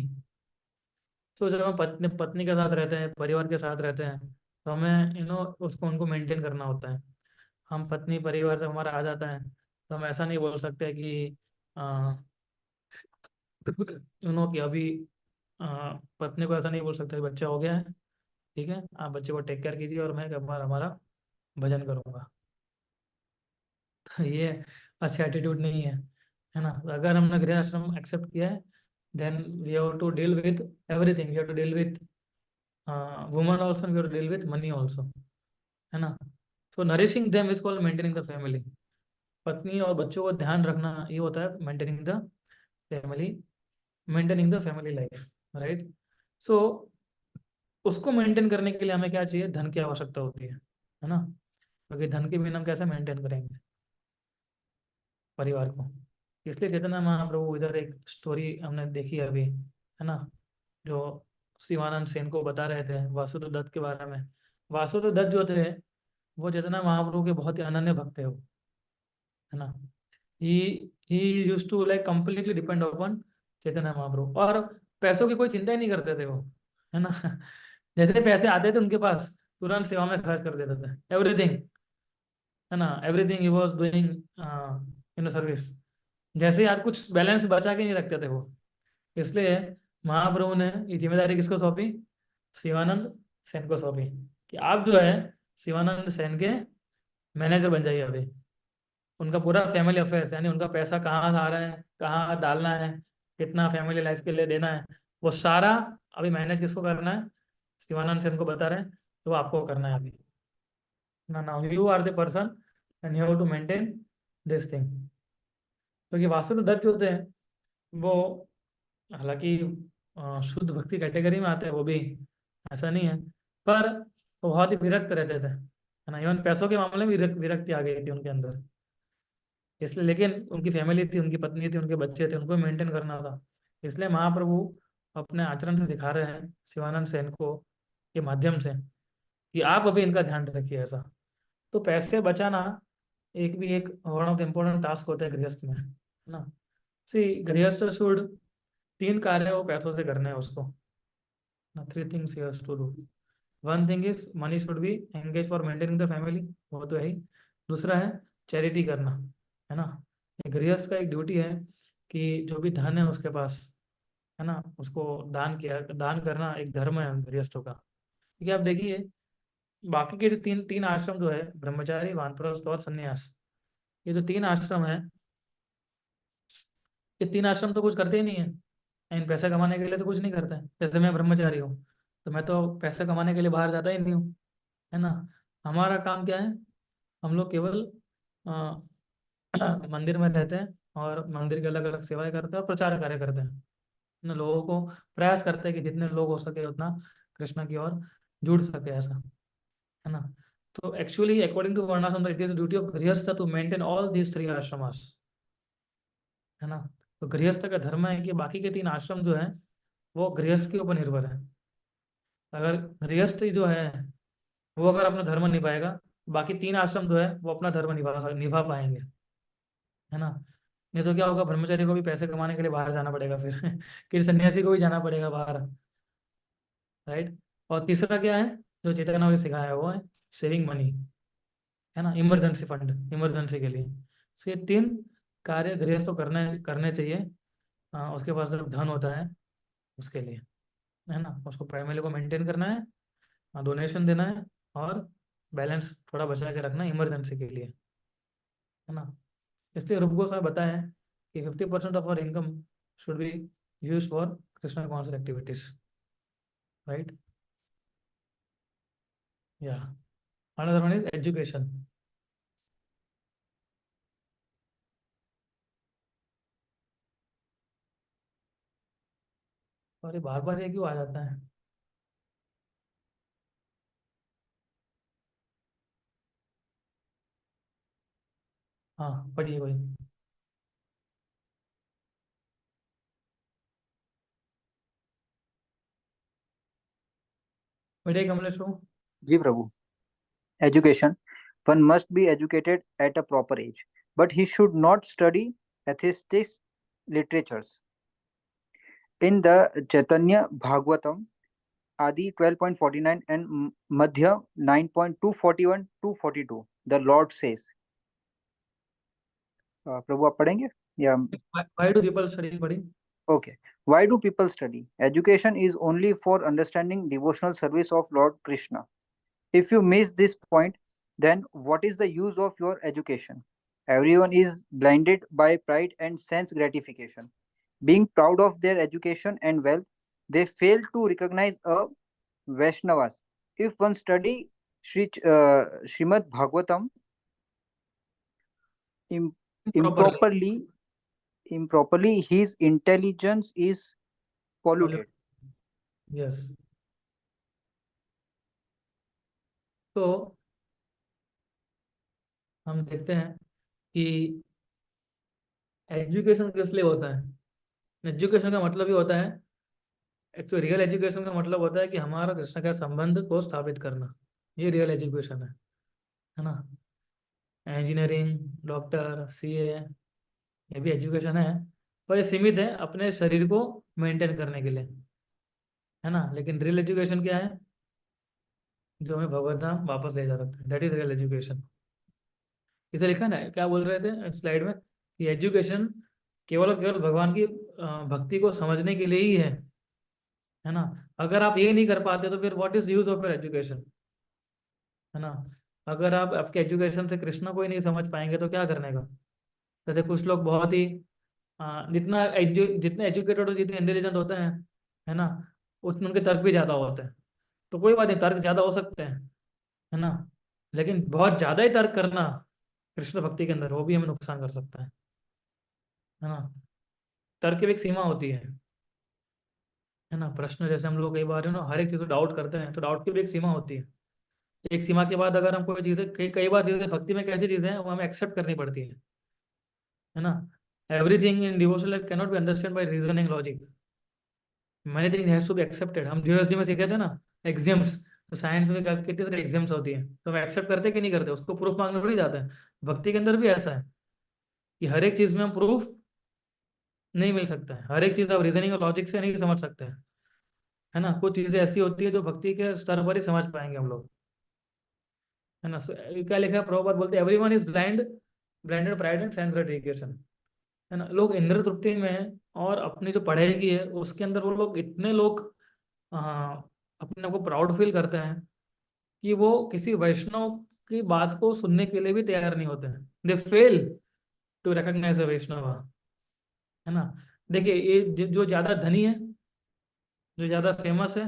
तो जब हम पत्नी पत्नी के साथ रहते हैं, परिवार के साथ रहते हैं, तो हमें उसको उनको मेंटेन करना होता है। हम पत्नी परिवार जब हमारा आ जाता है तो हम ऐसा नहीं बोल सकते कि कि अभी पत्नी को ऐसा नहीं बोल सकते कि बच्चा हो गया है, ठीक है आप बच्चे को टेक केयर कीजिए और मैं हमारा भजन करूँगा। तो ये अच्छा एटीट्यूड नहीं है ना। तो अगर हमने गृह आश्रम एक्सेप्ट किया है, then we have to deal with everything, we have to deal with woman also, we have to deal with money also, है ना। So nourishing them is called maintaining the family. पत्नी और बच्चों को ध्यान रखना ये होता है family maintaining the family life, right. So उसको मेंटेन करने के लिए हमें क्या चाहिए, धन की आवश्यकता होती है ना, क्योंकि धन के बिना हम कैसे मेंटेन करेंगे परिवार को। इसलिए कहते ना महाप्रभु, इधर एक स्टोरी हमने देखी अभी, है ना, जो शिवानंद सेन को बता रहे थे वासुदेव दत्त के बारे में। वासुदेव दत्त जो थे वो चैतन्य महाप्रभु के बहुत ही अनन्य भक्त थे वो, है ना। He used to like completely depend upon Chaitanya Mahaprabhu, और पैसों की कोई चिंता ही नहीं करते थे वो, है ना। जैसे पैसे आते थे उनके पास, तुरंत सेवा में खर्च कर देते थे, एवरीथिंग, है ना, everything he was doing in service. जैसे आज कुछ बैलेंस बचा के नहीं रखते थे वो। इसलिए महाप्रभु ने ये जिम्मेदारी किसको सौंपी, शिवानंद सेन को सौंपी, कि आप जो है शिवानंद सेन के मैनेजर बन जाइए अभी। उनका पूरा फैमिली अफेयर्स, यानी उनका पैसा कहाँ आ रहा है, कहाँ डालना है, कितना फैमिली लाइफ के लिए देना है, वो सारा अभी मैनेज किसको करना है, शिवानंद सेन को बता रहे हैं, तो वो आपको करना है अभी ना। Now you are the person and you have to maintain this thing. क्योंकि वासुदेव दत्त जो थे वो हालांकि शुद्ध भक्ति कैटेगरी में आते हैं वो भी, ऐसा नहीं है, पर वो बहुत ही विरक्त रहते थे, है ना। इवन पैसों के मामले में विरक्ति आ गई थी उनके अंदर। इसलिए लेकिन उनकी फैमिली थी, उनकी पत्नी थी, उनके बच्चे थे, उनको मेंटेन करना था। इसलिए महाप्रभु अपने आचरण से दिखा रहे हैं शिवानंद सेन को के माध्यम से कि आप अभी इनका ध्यान रखिए ऐसा। तो पैसे बचाना एक one of the important task होता है गृहस्थ में, है ना। सी गृहस्थ शुड 3 कार्य वो पैसों से करने हैं उसको ना, 3 things he has to do. One thing is money should be engage for maintaining the family, वो तो है ही। दूसरा है चैरिटी करना, है ना। ये गृहस्थ का एक ड्यूटी है कि जो भी धन है उसके पास, है ना, उसको दान करना एक धर्म है गृहस्थों का। क्योंकि आप देखिए बाकी के जो तीन तीन आश्रम जो है, ब्रह्मचारी, वानप्रस्थ और संन्यास, ये जो तीन आश्रम है, ये तीन आश्रम तो कुछ करते ही नहीं है। इन पैसा कमाने के लिए तो कुछ नहीं करते हैं। जैसे मैं ब्रह्मचारी हूँ, तो मैं तो पैसा कमाने के लिए बाहर जाता ही नहीं हूँ, है ना। हमारा काम क्या है, हम लोग केवल अ, मंदिर में रहते हैं और मंदिर की अलग अलग सेवाएं करते हैं और प्रचार कार्य करते हैं ना, लोगों को प्रयास करते हैं कि जितने लोग हो सके उतना कृष्ण की ओर जुड़ सके, ऐसा, है ना। तो actually according to varnashrama it is duty of grihastha to maintain all these three ashramas, है ना। तो गृहस्थ का धर्म है कि बाकी के तीन आश्रम जो है वो गृहस्थ के ऊपर निर्भर है। अगर गृहस्थ जो है वो अगर अपना धर्म निभाएगा, बाकी तीन आश्रम जो है वो अपना धर्म निभा पाएंगे, है ना। नहीं तो क्या होगा, ब्रह्मचारी को भी पैसे कमाने के लिए बाहर जाना पड़ेगा फिर फिर सन्यासी को भी जाना पड़ेगा बाहर, राइट। और तीसरा क्या है जो चेतन ने सिखाया है, वो है सेविंग मनी, है ना, इमरजेंसी फंड, इमरजेंसी के लिए। तो ये तीन कार्य गृहस्थ को करने करने चाहिए। उसके पास जब धन होता है उसके लिए, है ना, उसको फैमिली को मेंटेन करना है, डोनेशन देना है, और बैलेंस थोड़ा बचा के रखना है इमरजेंसी के लिए, है ना। इसलिए रूप गोस्वामी बताया है कि 50% of our income should be use for Krishna concert activities, right. या अनदर वन इज एजुकेशन। और ये बार ये क्यों आ जाता है? हाँ पढ़िए भाई। पढ़िए कमलेश को। जी प्रभु। Education. One must be educated at a proper age, but he should not study atheistic literatures. In the Chaitanya Bhagavatam, Adi 12.49 and Madhya 9.241 to 42, the Lord says, प्रभु आप पढ़ेंगे या? Why do people study? पढ़ी। Okay. Why do people study? Education is only for understanding devotional service of Lord Krishna. If you miss this point, then what is the use of your education? Everyone is blinded by pride and sense gratification. Being proud of their education and wealth, they fail to recognize a Vaishnavas. If one study Srimad Bhagavatam im- properly. improperly, improperly, his intelligence is polluted. Yes. तो हम देखते हैं कि education किस लिए होता है। Education का मतलब ही होता है, एक्चुअली रियल एजुकेशन का मतलब होता है कि हमारा कृष्ण का संबंध को स्थापित करना। ये रियल एजुकेशन है ना। इंजीनियरिंग, डॉक्टर, सीए, ये भी एजुकेशन है, पर ये सीमित है अपने शरीर को मेंटेन करने के लिए, है ना। लेकिन रियल एजुकेशन क्या है, जो हमें भगवत धाम वापस ले जा सकता है, दैट इज रियल एजुकेशन। इसे लिखा ना, क्या बोल रहे थे स्लाइड में, कि एजुकेशन केवल और केवल भगवान की भक्ति को समझने के लिए ही है ना। अगर आप ये नहीं कर पाते तो फिर what is use of your education, है ना। अगर आप आपके एजुकेशन से कृष्ण को ही नहीं समझ पाएंगे तो क्या करने का। जैसे कुछ लोग बहुत ही जितने एजुकेटेड और जितने इंटेलिजेंट होते हैं, है ना, उतने उनके तर्क भी ज़्यादा होते हैं। तो कोई बात नहीं, तर्क ज़्यादा हो सकते हैं, है ना। लेकिन बहुत ज़्यादा ही तर्क करना कृष्ण भक्ति के अंदर वो भी हमें नुकसान कर सकता है ना। तर्क की भी एक सीमा होती है ना। प्रश्न जैसे हम लोग कई बार है ना हर एक चीज़ को डाउट करते हैं, तो डाउट की भी एक सीमा होती है। एक सीमा के बाद अगर हम कोई चीज़ें कई बार चीज़ें भक्ति में कैसी चीज़ें हैं वो हमें एक्सेप्ट करनी पड़ती है ना। Everything in devotional life can not be understand by reasoning logic, many thing has to be accepted. हम जीएसडी में सीखे थे ना एग्जाम्स, तो साइंस में कितनी सारी एग्जाम्स होती हैं, तो हम एक्सेप्ट करते कि नहीं करते, उसको प्रूफ मांगने थोड़ी जाते हैं। भक्ति के अंदर भी ऐसा है कि हर एक चीज़ में हम प्रूफ नहीं मिल सकता है, हर एक चीज़ आप रीजनिंग और लॉजिक से नहीं समझ सकते हैं, है ना। कुछ चीज़ें ऐसी होती है जो भक्ति के स्तर पर ही समझ पाएंगे हम लोग। है ना। क्या लिखा है, प्रभुपाद बोलते हैं everyone is blinded pride and sense gratification, है ना। लोग इंद्र तृप्ति में और अपनी जो पढ़ाई है उसके अंदर वो लोग इतने लोग आ, अपने को प्राउड फील करते हैं कि वो किसी वैष्णव की बात को सुनने के लिए भी तैयार नहीं होते हैं। दे फेल टू रिकॉग्नाइज अ वैष्णव, है ना। देखिए ये जो ज्यादा धनी है, जो ज्यादा फेमस है,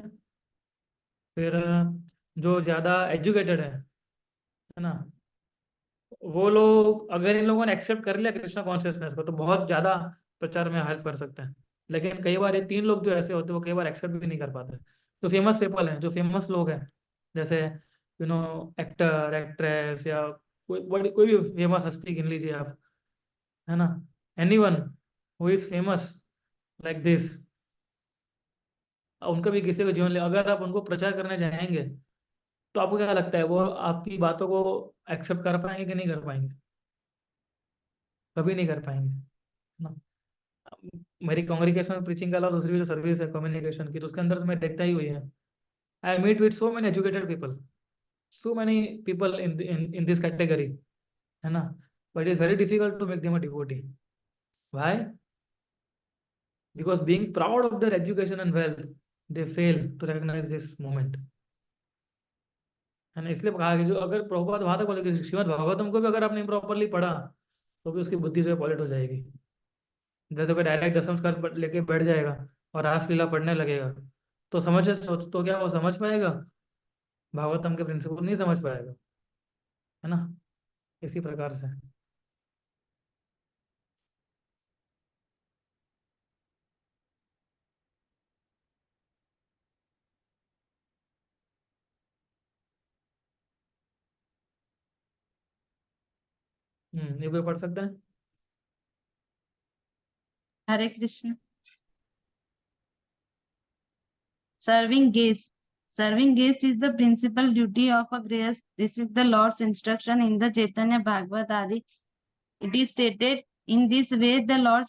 फिर जो ज्यादा एजुकेटेड है ना, वो लोग अगर इन लोगों ने एक्सेप्ट कर लिया कृष्णा कॉन्शियसनेस को तो बहुत ज्यादा प्रचार में हेल्प कर सकते हैं। लेकिन कई बार ये तीन लोग जो ऐसे होते हैं वो कई बार एक्सेप्ट भी नहीं कर पाते। जो फेमस पीपल हैं, जो फेमस लोग हैं, जैसे एक्टर एक्ट्रेस या कोई भी फेमस हस्ती गिन लीजिए आप, है ना। Anyone who is famous like this, उनका भी किसी को जीवन ले, अगर आप उनको प्रचार करने जाएंगे तो आपको क्या लगता है वो आपकी बातों को एक्सेप्ट कर पाएंगे कि नहीं कर पाएंगे? कभी नहीं कर पाएंगे, है ना। मेरी कांग्रेगेशन में प्रीचिंग के अलावा दूसरी जो सर्विस है कम्युनिकेशन की, तो उसके अंदर तो मैं देखता ही हुई है। I meet with so many educated people, so many people in this category, है ना। But it's very difficult to make them a devotee. Why? Because being proud of their education and wealth, they fail to recognise this moment, है ना। इसलिए कहा कि जो अगर प्रभुपाद वहां तक बोले कि श्रीमद भागवतम को भी अगर आपने प्रॉपरली पढ़ा तो भी उसकी बुद्धि जो है पॉलिट हो जाएगी। जैसे कोई डायरेक्ट दसम स्कंद लेके बैठ जाएगा और रासलीला पढ़ने लगेगा तो तो क्या वो समझ पाएगा? भागवतम के प्रिंसिपल नहीं समझ पाएगा, है ना। इसी प्रकार से। ये कोई पढ़ सकता है? Hare Krishna. Serving guests. Serving guests is the principal duty of a grihast. This is the Lord's instruction in the Chaitanya Bhagavad Adi. It is stated, in this way the Lord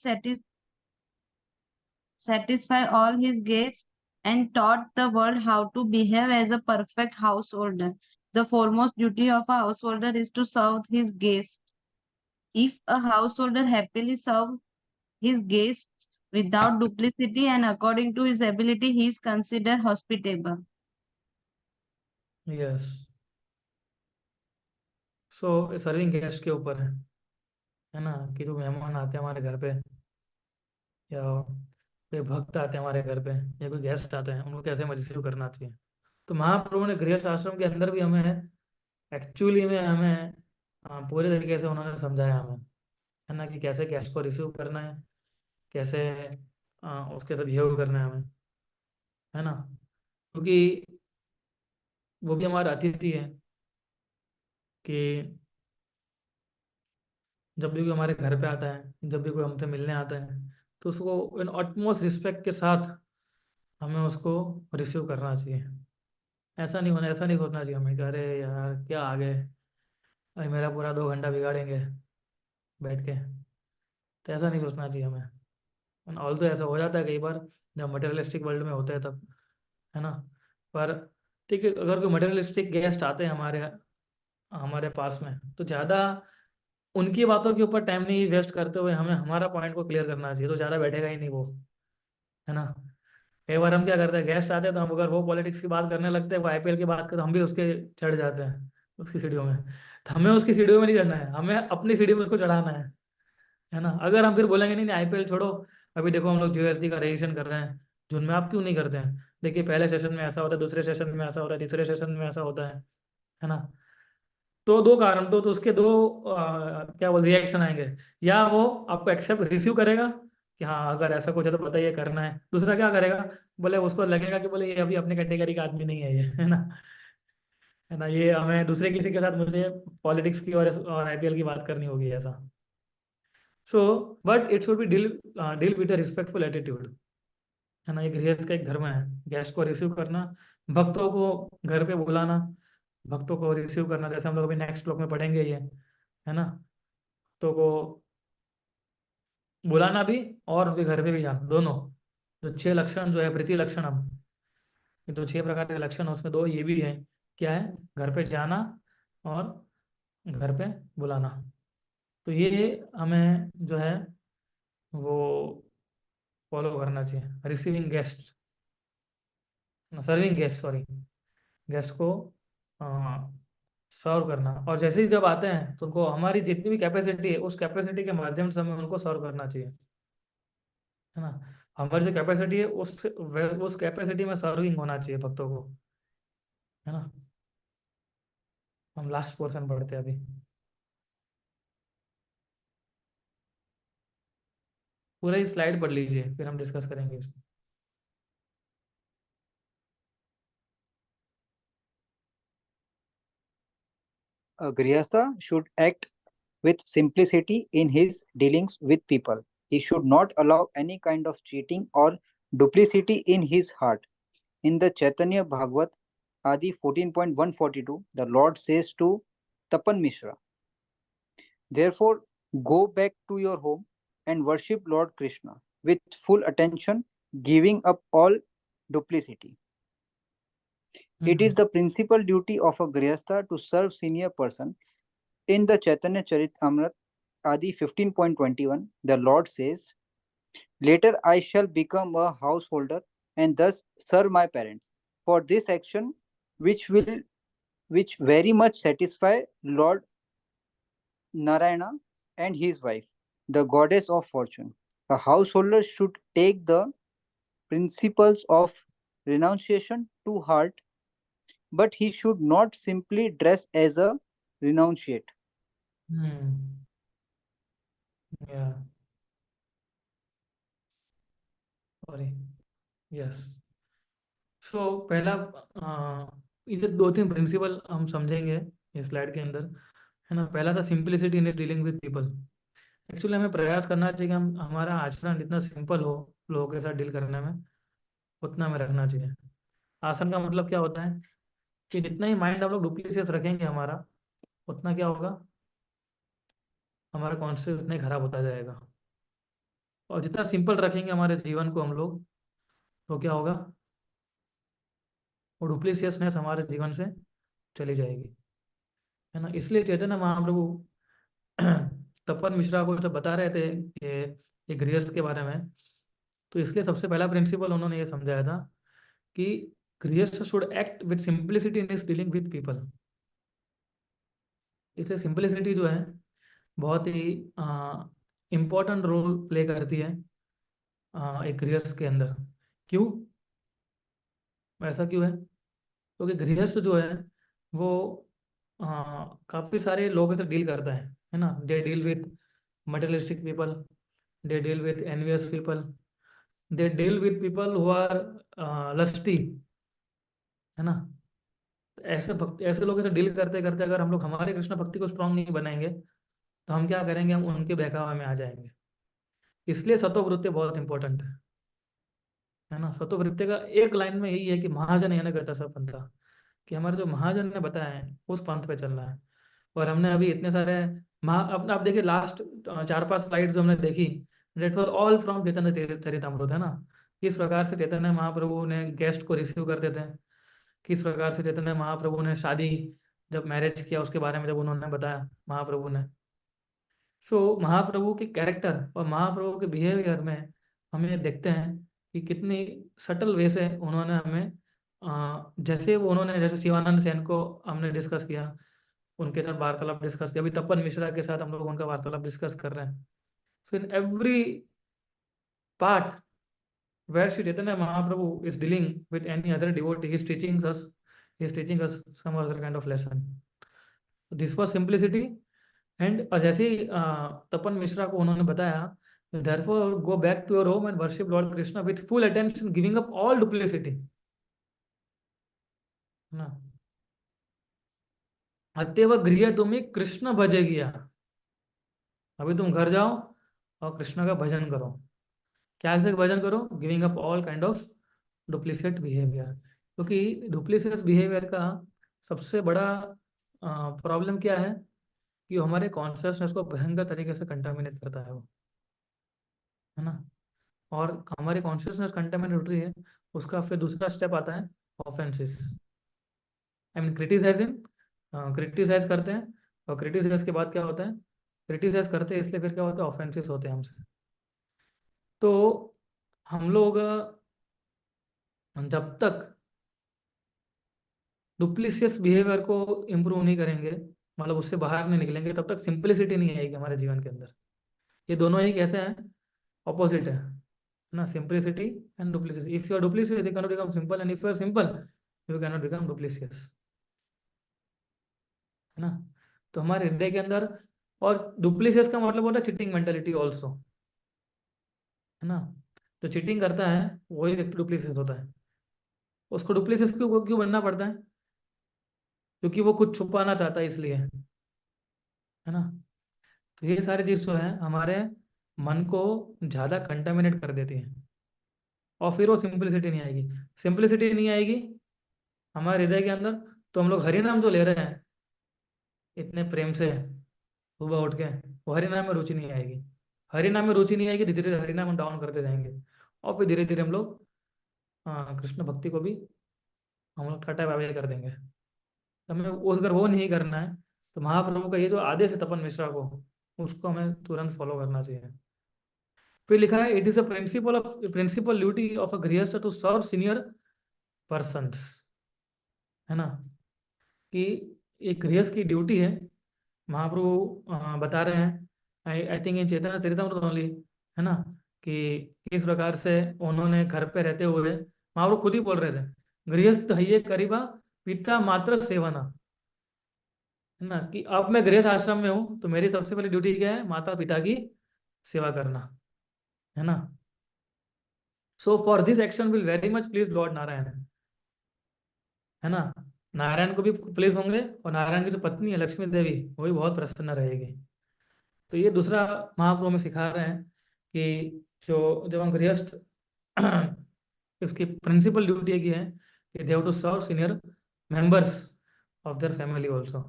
satisfy all his guests and taught the world how to behave as a perfect householder. The foremost duty of a householder is to serve his guests. If a householder happily serves his guests without duplicity and according to his ability, he is considered hospitable. Yes. So serving guest के ऊपर है ना, कि जो मेहमान आते हैं हमारे घर पे या कोई भक्त आते हैं हमारे घर पे या कोई गेस्ट आते हैं उनको कैसे हमें रिसीव करना चाहिए। तो महाप्रभु ने गृहस्थ आश्रम के अंदर भी हमें एक्चुअली में हमें पूरे तरीके से उन्होंने समझाया हमें, है ना, कि कैसे गेस्ट को रिसीव करना है, कैसे उसके साथ बिहेव करना है हमें, है ना। क्योंकि वो भी हमारा अतिथि है, कि जब भी कोई हमारे घर पे आता है, जब भी कोई हमसे मिलने आता है तो उसको इन ऑटमोस्ट रिस्पेक्ट के साथ हमें उसको रिसीव करना चाहिए। ऐसा नहीं सोचना चाहिए हमें कि अरे यार क्या आ गए, अरे मेरा पूरा 2 घंटा बिगाड़ेंगे बैठ के। तो ऐसा नहीं सोचना चाहिए हमें। ऑल तो ऐसा हो जाता है कई बार जब मटेरियलिस्टिक वर्ल्ड में होते हैं तब, है ना। पर ठीक है, अगर कोई मटेरियलिस्टिक गेस्ट आते हैं हमारे हमारे पास में तो ज़्यादा उनकी बातों के ऊपर टाइम नहीं वेस्ट करते हुए हमें हमारा पॉइंट को क्लियर करना चाहिए, तो ज़्यादा बैठेगा ही नहीं वो, है ना। कई बार हम क्या करते हैं, गेस्ट आते हैं तो हम अगर वो पॉलिटिक्स की बात करने लगते हैं, वो आईपीएल की बात करते हैं, तो हम भी उसके चढ़ जाते हैं उसकी सीढ़ियों में। तो हमें उसकी सीढ़ियों में नहीं चढ़ना है, हमें अपनी सीढ़ी में उसको चढ़ाना है ना। अगर हम फिर बोलेंगे नहीं नहीं आईपीएल छोड़ो, अभी देखो हम लोग जीएसटी का रजिस्ट्रेशन कर रहे हैं, जून में आप क्यों नहीं करते हैं? देखिए पहले सेशन में ऐसा होता है, दूसरे सेशन में ऐसा होता है, तीसरे सेशन में ऐसा होता है ना। तो दो कारण तो उसके दो क्या बोल रिएक्शन आएंगे। या वो आपको एक्सेप्ट रिसीव करेगा कि हाँ अगर ऐसा कुछ है तो बताइए करना है, दूसरा क्या करेगा, बोले उसको लगेगा कि बोले ये अभी अपने कैटेगरी का आदमी नहीं है ये, है ना। है ना, ये हमें दूसरे किसी के साथ मुझे पॉलिटिक्स की और आईपीएल की बात करनी होगी ऐसा। So but it should be deal with a respectful attitude, है ना। ये गृहस्थ का एक धर्म है, गेस्ट को रिसीव करना, भक्तों को घर पे बुलाना, भक्तों को रिसीव करना, जैसे हम लोग अभी नेक्स्ट ब्लॉक में पढ़ेंगे ये, है ना। तो को बुलाना भी और उनके घर पे भी जाना, दोनों। जो 6 लक्षण जो है प्रीति लक्षणम, ये जो 6 प्रकार के लक्षण है उसमें 2 ये भी है। क्या है? घर पे जाना और घर पे बुलाना। तो ये हमें जो है वो फॉलो करना चाहिए। Receiving guest, serving guest, sorry, guest को सर्व करना। और जैसे ही जब आते हैं तो उनको हमारी जितनी भी कैपेसिटी है उस कैपेसिटी के माध्यम से हमें उनको सर्व करना चाहिए, है ना। हमारी जो कैपेसिटी है उस कैपेसिटी में सर्विंग होना चाहिए भक्तों को, है ना। हम लास्ट पोर्शन पढ़ते हैं अभी। पूरा ही स्लाइड पढ़ लीजिए, फिर हम डिस्कस करेंगे इसको। A Grihastha should act with simplicity in his dealings with people. He should not allow any kind of cheating or duplicity in his heart. In the Chaitanya Bhagavat Adi 14.142, the Lord says to Tapan Mishra, therefore, go back to your home and worship Lord Krishna with full attention, giving up all duplicity. It is the principal duty of a Grihastha to serve senior person. In the Chaitanya Charitamrita Adi 15.21, the Lord says, later I shall become a householder and thus serve my parents. For this action, which very much satisfy Lord Narayana and his wife, the goddess of fortune. A householder should take the principles of renunciation to heart, but he should not simply dress as a renunciate. या sorry, yes. सो पहला इधर दो तीन principal हम समझेंगे इस slide के अंदर, है ना। पहला था simplicity in dealing with people. Actually हमें प्रयास करना चाहिए कि हम हमारा आचरण जितना सिंपल हो लोगों के साथ डील करने में, उतना हमें रखना चाहिए। आसन का मतलब क्या होता है कि जितना ही माइंड हम लोग डुप्लीसियस रखेंगे हमारा, उतना क्या होगा, हमारा कॉन्शियस उतना ही खराब होता जाएगा। और जितना सिंपल रखेंगे हमारे जीवन को हम लोग, तो क्या होगा, वो डुप्लीसियसनेस हमारे जीवन से चली जाएगी, है ना। इसलिए चैतन्य महाप्रभु तपन मिश्रा को जब बता रहे थे कि ये गृहस्थ के बारे में, तो इसलिए सबसे पहला प्रिंसिपल उन्होंने ये समझाया था कि गृहस्थ should act with simplicity in his dealing with people. इसलिए सिंपलिसिटी जो है बहुत ही इम्पोर्टेंट रोल प्ले करती है एक गृहस्थ के अंदर। क्यों, ऐसा क्यों है? क्योंकि गृहस्थ जो है वो काफ़ी सारे लोगों से डील करता है ना। They deal with materialistic people, they deal with envious people, they deal with people who are lusty, है ना। ऐसे भक्त, ऐसे लोगों से डील करते करते अगर हम लोग हमारे कृष्ण भक्ति को स्ट्रांग नहीं बनाएंगे तो हम क्या करेंगे, हम उनके बहकावे में आ जाएंगे। इसलिए सतोवृत्ति बहुत इंपॉर्टेंट है ना। सतोवृत्ति का एक लाइन में यही है कि महाजन यानी करता सब पंथा, कि हमारे जो महाजन ने बताया है उस पंथ पे चलना है। और हमने अभी इतने सारे अब आप देखिए लास्ट 4-5 स्लाइड जो हमने देखी, डेट वॉज ऑल फ्रॉम चैतन्य चरितमृत, है ना। किस प्रकार से चैतन्य महाप्रभु ने गेस्ट को रिसीव करते थे, किस प्रकार से चैतन्य महाप्रभु ने शादी, जब मैरिज किया उसके बारे में जब उन्होंने बताया महाप्रभु ने। सो महाप्रभु के कैरेक्टर और महाप्रभु के बिहेवियर में हमें देखते हैं कि कितनी सटल वे से उन्होंने हमें जैसे वो उन्होंने, जैसे शिवानंद सेन को हमने डिस्कस किया, उनके साथ वार्तालाप डिस्कस किया, अभी तपन मिश्रा के साथ हम लोग उनका वार्तालाप डिस्कस कर रहे हैं। So in every part where Sri Chaitanya Mahaprabhu is dealing with any other devotee, he is teaching us some other kind of lesson. So this was simplicity. And जैसे ही तपन मिश्रा को उन्होंने बताया, therefore go back to your home and worship Lord Krishna with full attention, giving up all duplicity, ना। अतएव गृह तुम्हें कृष्ण भजे गया। अभी तुम घर जाओ और कृष्ण का भजन करो। क्या से भजन करो? Giving up all kind of duplicate behaviour. क्योंकि डुप्लीसेट बिहेवियर का सबसे बड़ा प्रॉब्लम क्या है कि वो हमारे कॉन्शियसनेस को भयंकर तरीके से कंटामिनेट करता है वो, है ना। और हमारी कॉन्शियसनेस कंटामिनेट हो रही है, उसका फिर दूसरा स्टेप आता है offences, I mean criticising, criticise करते हैं, और क्रिटिसाइज के बाद क्या होता है, क्रिटिसाइज करते हैं इसलिए फिर क्या होता है, ऑफेंसिस होते हैं हमसे। तो हम लोग जब तक डुप्लीशियस बिहेवियर को इम्प्रूव नहीं करेंगे, मतलब उससे बाहर नहीं निकलेंगे, तब तक सिंपलिसिटी नहीं आएगी हमारे जीवन के अंदर। ये दोनों ही कैसे हैं, ऑपोजिट है ना, simplicity and duplicitous. If you are duplicitous you cannot become simple, and if you are simple you cannot become duplicitous, है ना। तो हमारे हृदय के अंदर, और डुप्लीशियस का मतलब होता है चिटिंग मेंटेलिटी ऑल्सो, है ना। जो चीटिंग करता है वही व्यक्ति डुप्लीशियस होता है। उसको डुप्लीशियस क्यों क्यों बनना पड़ता है, क्योंकि वो कुछ छुपाना चाहता है इसलिए, है ना। तो ये सारी चीज़ जो है हमारे मन को ज़्यादा कंटामिनेट कर देती है, और फिर वो सिंपलिसिटी नहीं आएगी। सिंपलिसिटी नहीं आएगी हमारे हृदय के अंदर, तो हम लोग हरि नाम जो ले रहे हैं इतने प्रेम से सुबह उठ के, वो हरि नाम में रुचि नहीं आएगी। हरि नाम में रुचि नहीं आएगी, धीरे धीरे हरि नाम हम डाउन करते जाएंगे, और फिर धीरे धीरे हम लोग कृष्ण भक्ति को भी हम लोग टाटा बाय बाय कर देंगे। तो हमें अगर वो नहीं करना है, तो महाप्रभु का ये जो आदेश है तपन मिश्रा को, उसको हमें तुरंत फॉलो करना चाहिए। फिर लिखा है, it is a principal duty of a grihastha to serve senior persons, है ना, कि एक गृहस्थ की ड्यूटी है। महाप्रभु बता रहे हैं, I think in Chaitanya Charitamrita only, है ना, कि किस प्रकार से उन्होंने घर पे रहते हुए, महाप्रभु खुद ही बोल रहे थे, गृहस्थ हइये करीबा पिता मात्र सेवना, है ना, कि अब मैं गृहस्थ आश्रम में हूँ तो मेरी सबसे पहली ड्यूटी क्या है, माता पिता की सेवा करना, है ना। So for this action will very much please Lord Narayan, है ना। नारायण को भी प्लीज होंगे, और नारायण की जो पत्नी है लक्ष्मी देवी वो भी बहुत प्रसन्न रहेगी। तो ये दूसरा महाप्रभु में सिखा रहे हैं कि जो जब हम गृहस्थ उसकी प्रिंसिपल ड्यूटी की है कि they have to serve senior members of their family also,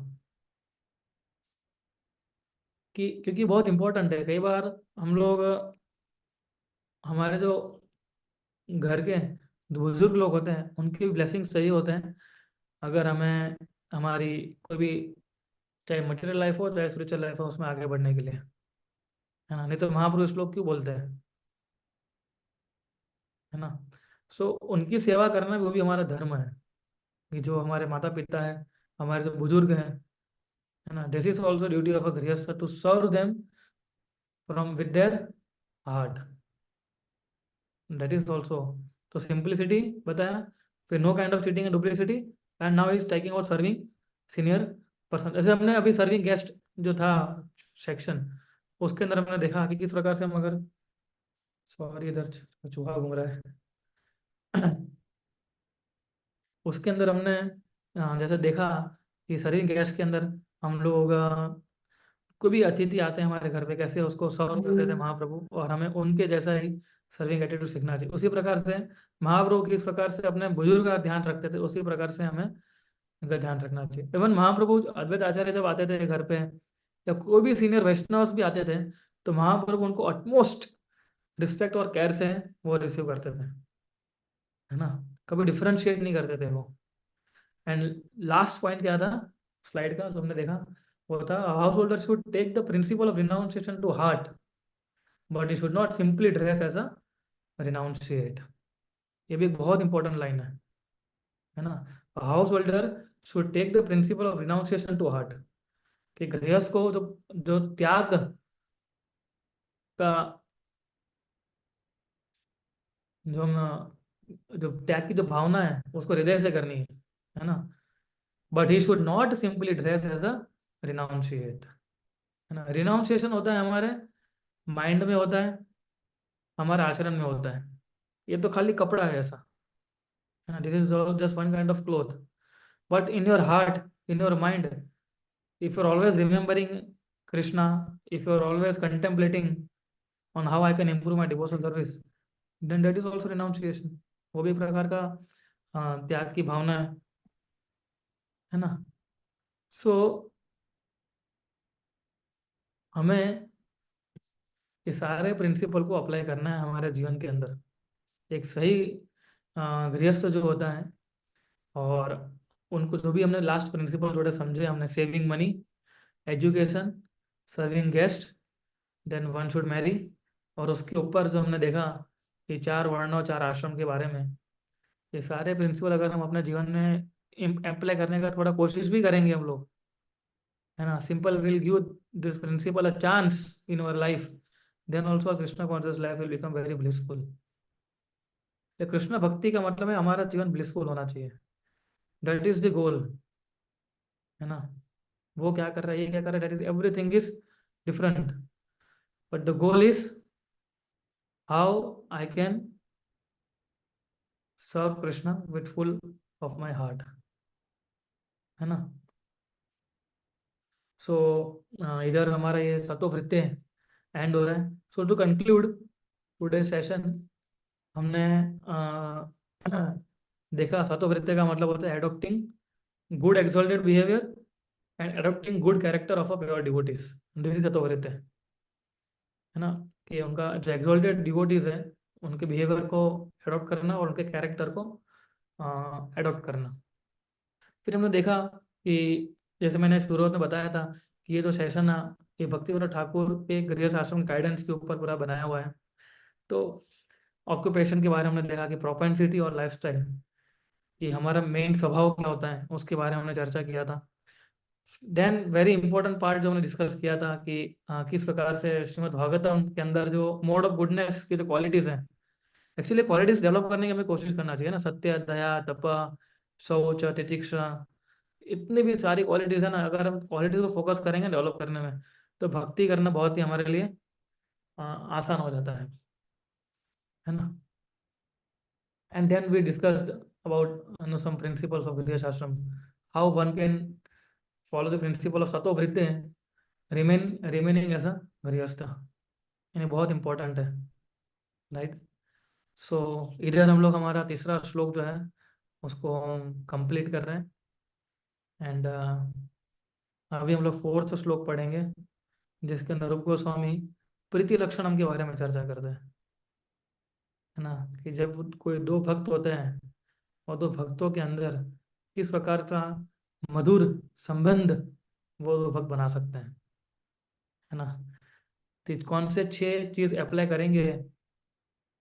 कि क्योंकि बहुत इंपॉर्टेंट है। कई बार हम लोग, हमारे जो घर के जो बुजुर्ग लोग होते हैं उनके ब्लेसिंग्स चाहिए होते हैं, अगर हमें हमारी कोई भी, चाहे मटेरियल लाइफ हो चाहे स्पिरिचुअल लाइफ हो, उसमें आगे बढ़ने के लिए, है ना। नहीं तो महापुरुष लोग क्यों बोलते हैं, है ना। सो उनकी सेवा करना वो भी हमारा धर्म है, कि जो हमारे माता पिता है, हमारे जो बुजुर्ग हैं, है ना, this is also duty of a grihastha to serve them from with their heart, that is also. तो सिंप्लिसिटी बताया, फिर no kind of cheating and duplicity, and now is talking about serving senior person. जैसे हमने अभी serving guest जो था section, उसके अंदर हमने देखा कि किस प्रकार से हम अगर, सॉरी इधर चूहा घूम रहा है उसके अंदर हमने जैसे देखा कि सर्विंग गेस्ट के अंदर हम लोग कोई भी अतिथि आते हैं हमारे घर पे, कैसे उसको सर्व करते थे महाप्रभु, और हमें उनके जैसा ही सर्विंग एटीट्यूड सीखना चाहिए। उसी प्रकार से महाप्रभु किस प्रकार से अपने बुजुर्ग का ध्यान रखते थे, उसी प्रकार से हमें इनका ध्यान रखना चाहिए। इवन महाप्रभु अद्वैत आचार्य जब आते थे घर पे, या कोई भी सीनियर वैष्णव भी आते थे, तो महाप्रभु उनको अटमोस्ट रिस्पेक्ट और केयर से वो रिसीव करते थे, है ना, कभी डिफरेंशिएट नहीं करते थे वो। एंड लास्ट पॉइंट क्या था स्लाइड का जो हमने देखा, वो था, householder should take the principle of renunciation to heart, but he should not simply dress as a renunciate. ये भी एक बहुत इंपॉर्टेंट लाइन है ना। Householder should take the principle of renunciation to heart, कि गृहस्थ को जो जो त्याग का, जो हम जो त्याग की जो भावना है उसको हृदय से करनी है ना। But he should not simply dress as a renunciate, है ना। रिनाउंसिएशन होता है हमारे माइंड में होता है, हमारे आचरण में होता है, ये तो खाली कपड़ा है ऐसा, है ना। This is just one kind of cloth, but in your heart, in your mind, if you are always remembering Krishna, if you are always contemplating on how I can improve my devotional service, then that is also renunciation. वो भी एक प्रकार का त्याग की भावना है ना। सो हमें इस सारे प्रिंसिपल को अप्लाई करना है हमारे जीवन के अंदर। एक सही गृहस्थ जो होता है, और उनको जो भी हमने लास्ट प्रिंसिपल थोड़े समझे हमने, saving money, education, serving guest, then one should marry, और उसके ऊपर जो हमने देखा कि 4 वर्ण और 4 आश्रम के बारे में, ये सारे प्रिंसिपल अगर हम अपने जीवन में अप्लाई करने का थोड़ा कोशिश भी करेंगे हम लोग, है ना, simple will give this principle a chance in our life, then also Krishna conscious life will become very blissful. ये कृष्ण भक्ति का मतलब है हमारा जीवन ब्लिसफुल होना चाहिए, दैट इज द गोल, है ना। वो क्या कर रहा है, ये क्या कर रहा है, that is everything is different, but the goal is how I can serve Krishna with full of my heart, है ना। सो इधर हमारा ये सतो वृत्ति एंड हो रहा है। सो टू कंक्लूड टुडे सेशन, हमने देखा सतो वृत्ति का मतलब होता है adopting good exalted behaviour and adopting good character of a pure devotees, this is सतो वृत्ति, है ना, कि उनका जो एक्सॉल्टेड डिवोटीज है उनके बिहेवियर को एडॉप्ट करना और उनके कैरेक्टर को एडॉप्ट करना। फिर हमने देखा कि जैसे मैंने शुरुआत में बताया था कि ये जो सेशन है ये भक्तिविनोद ठाकुर के गृहस्थ आश्रम गाइडेंस के ऊपर पूरा बनाया हुआ है। तो ऑक्यूपेशन के बारे में हमने देखा कि प्रोपेंसिटी और लाइफस्टाइल, कि हमारा मेन स्वभाव क्या होता है उसके बारे में हमने चर्चा किया था। देन वेरी इंपॉर्टेंट पार्ट जो हमने डिस्कस किया था कि किस प्रकार से श्रीमद् भागवतम के अंदर जो मोड ऑफ गुडनेस की जो क्वालिटीज हैं, एक्चुअली क्वालिटीज डेवलप करने की हमें कोशिश करना चाहिए ना, सत्य, दया, तप, शौच, तितिक्षा, इतनी भी सारी क्वालिटीज है ना, अगर हम क्वालिटीज को फोकस करेंगे डेवलप करने में तो भक्ति करना बहुत ही हमारे लिए आसान हो जाता है ना। And then we discussed about some principles of Vidya Shastram, how one can follow the principle of sato vritti, remaining as a गृहस्थ, यानी बहुत इंपॉर्टेंट है, राइट। सो इधर हम लोग हमारा तीसरा श्लोक जो है उसको हम कंप्लीट कर रहे हैं, एंड अभी हम लोग फोर्थ श्लोक पढ़ेंगे जिसके अंदर रूप गोस्वामी प्रीति लक्षणम के बारे में चर्चा करते हैं, है ना, कि जब कोई दो भक्त होते हैं और दो भक्तों के अंदर किस प्रकार का मधुर संबंध वो दो भक्त बना सकते हैं, है ना। तो कौन से 6 चीज अप्लाई करेंगे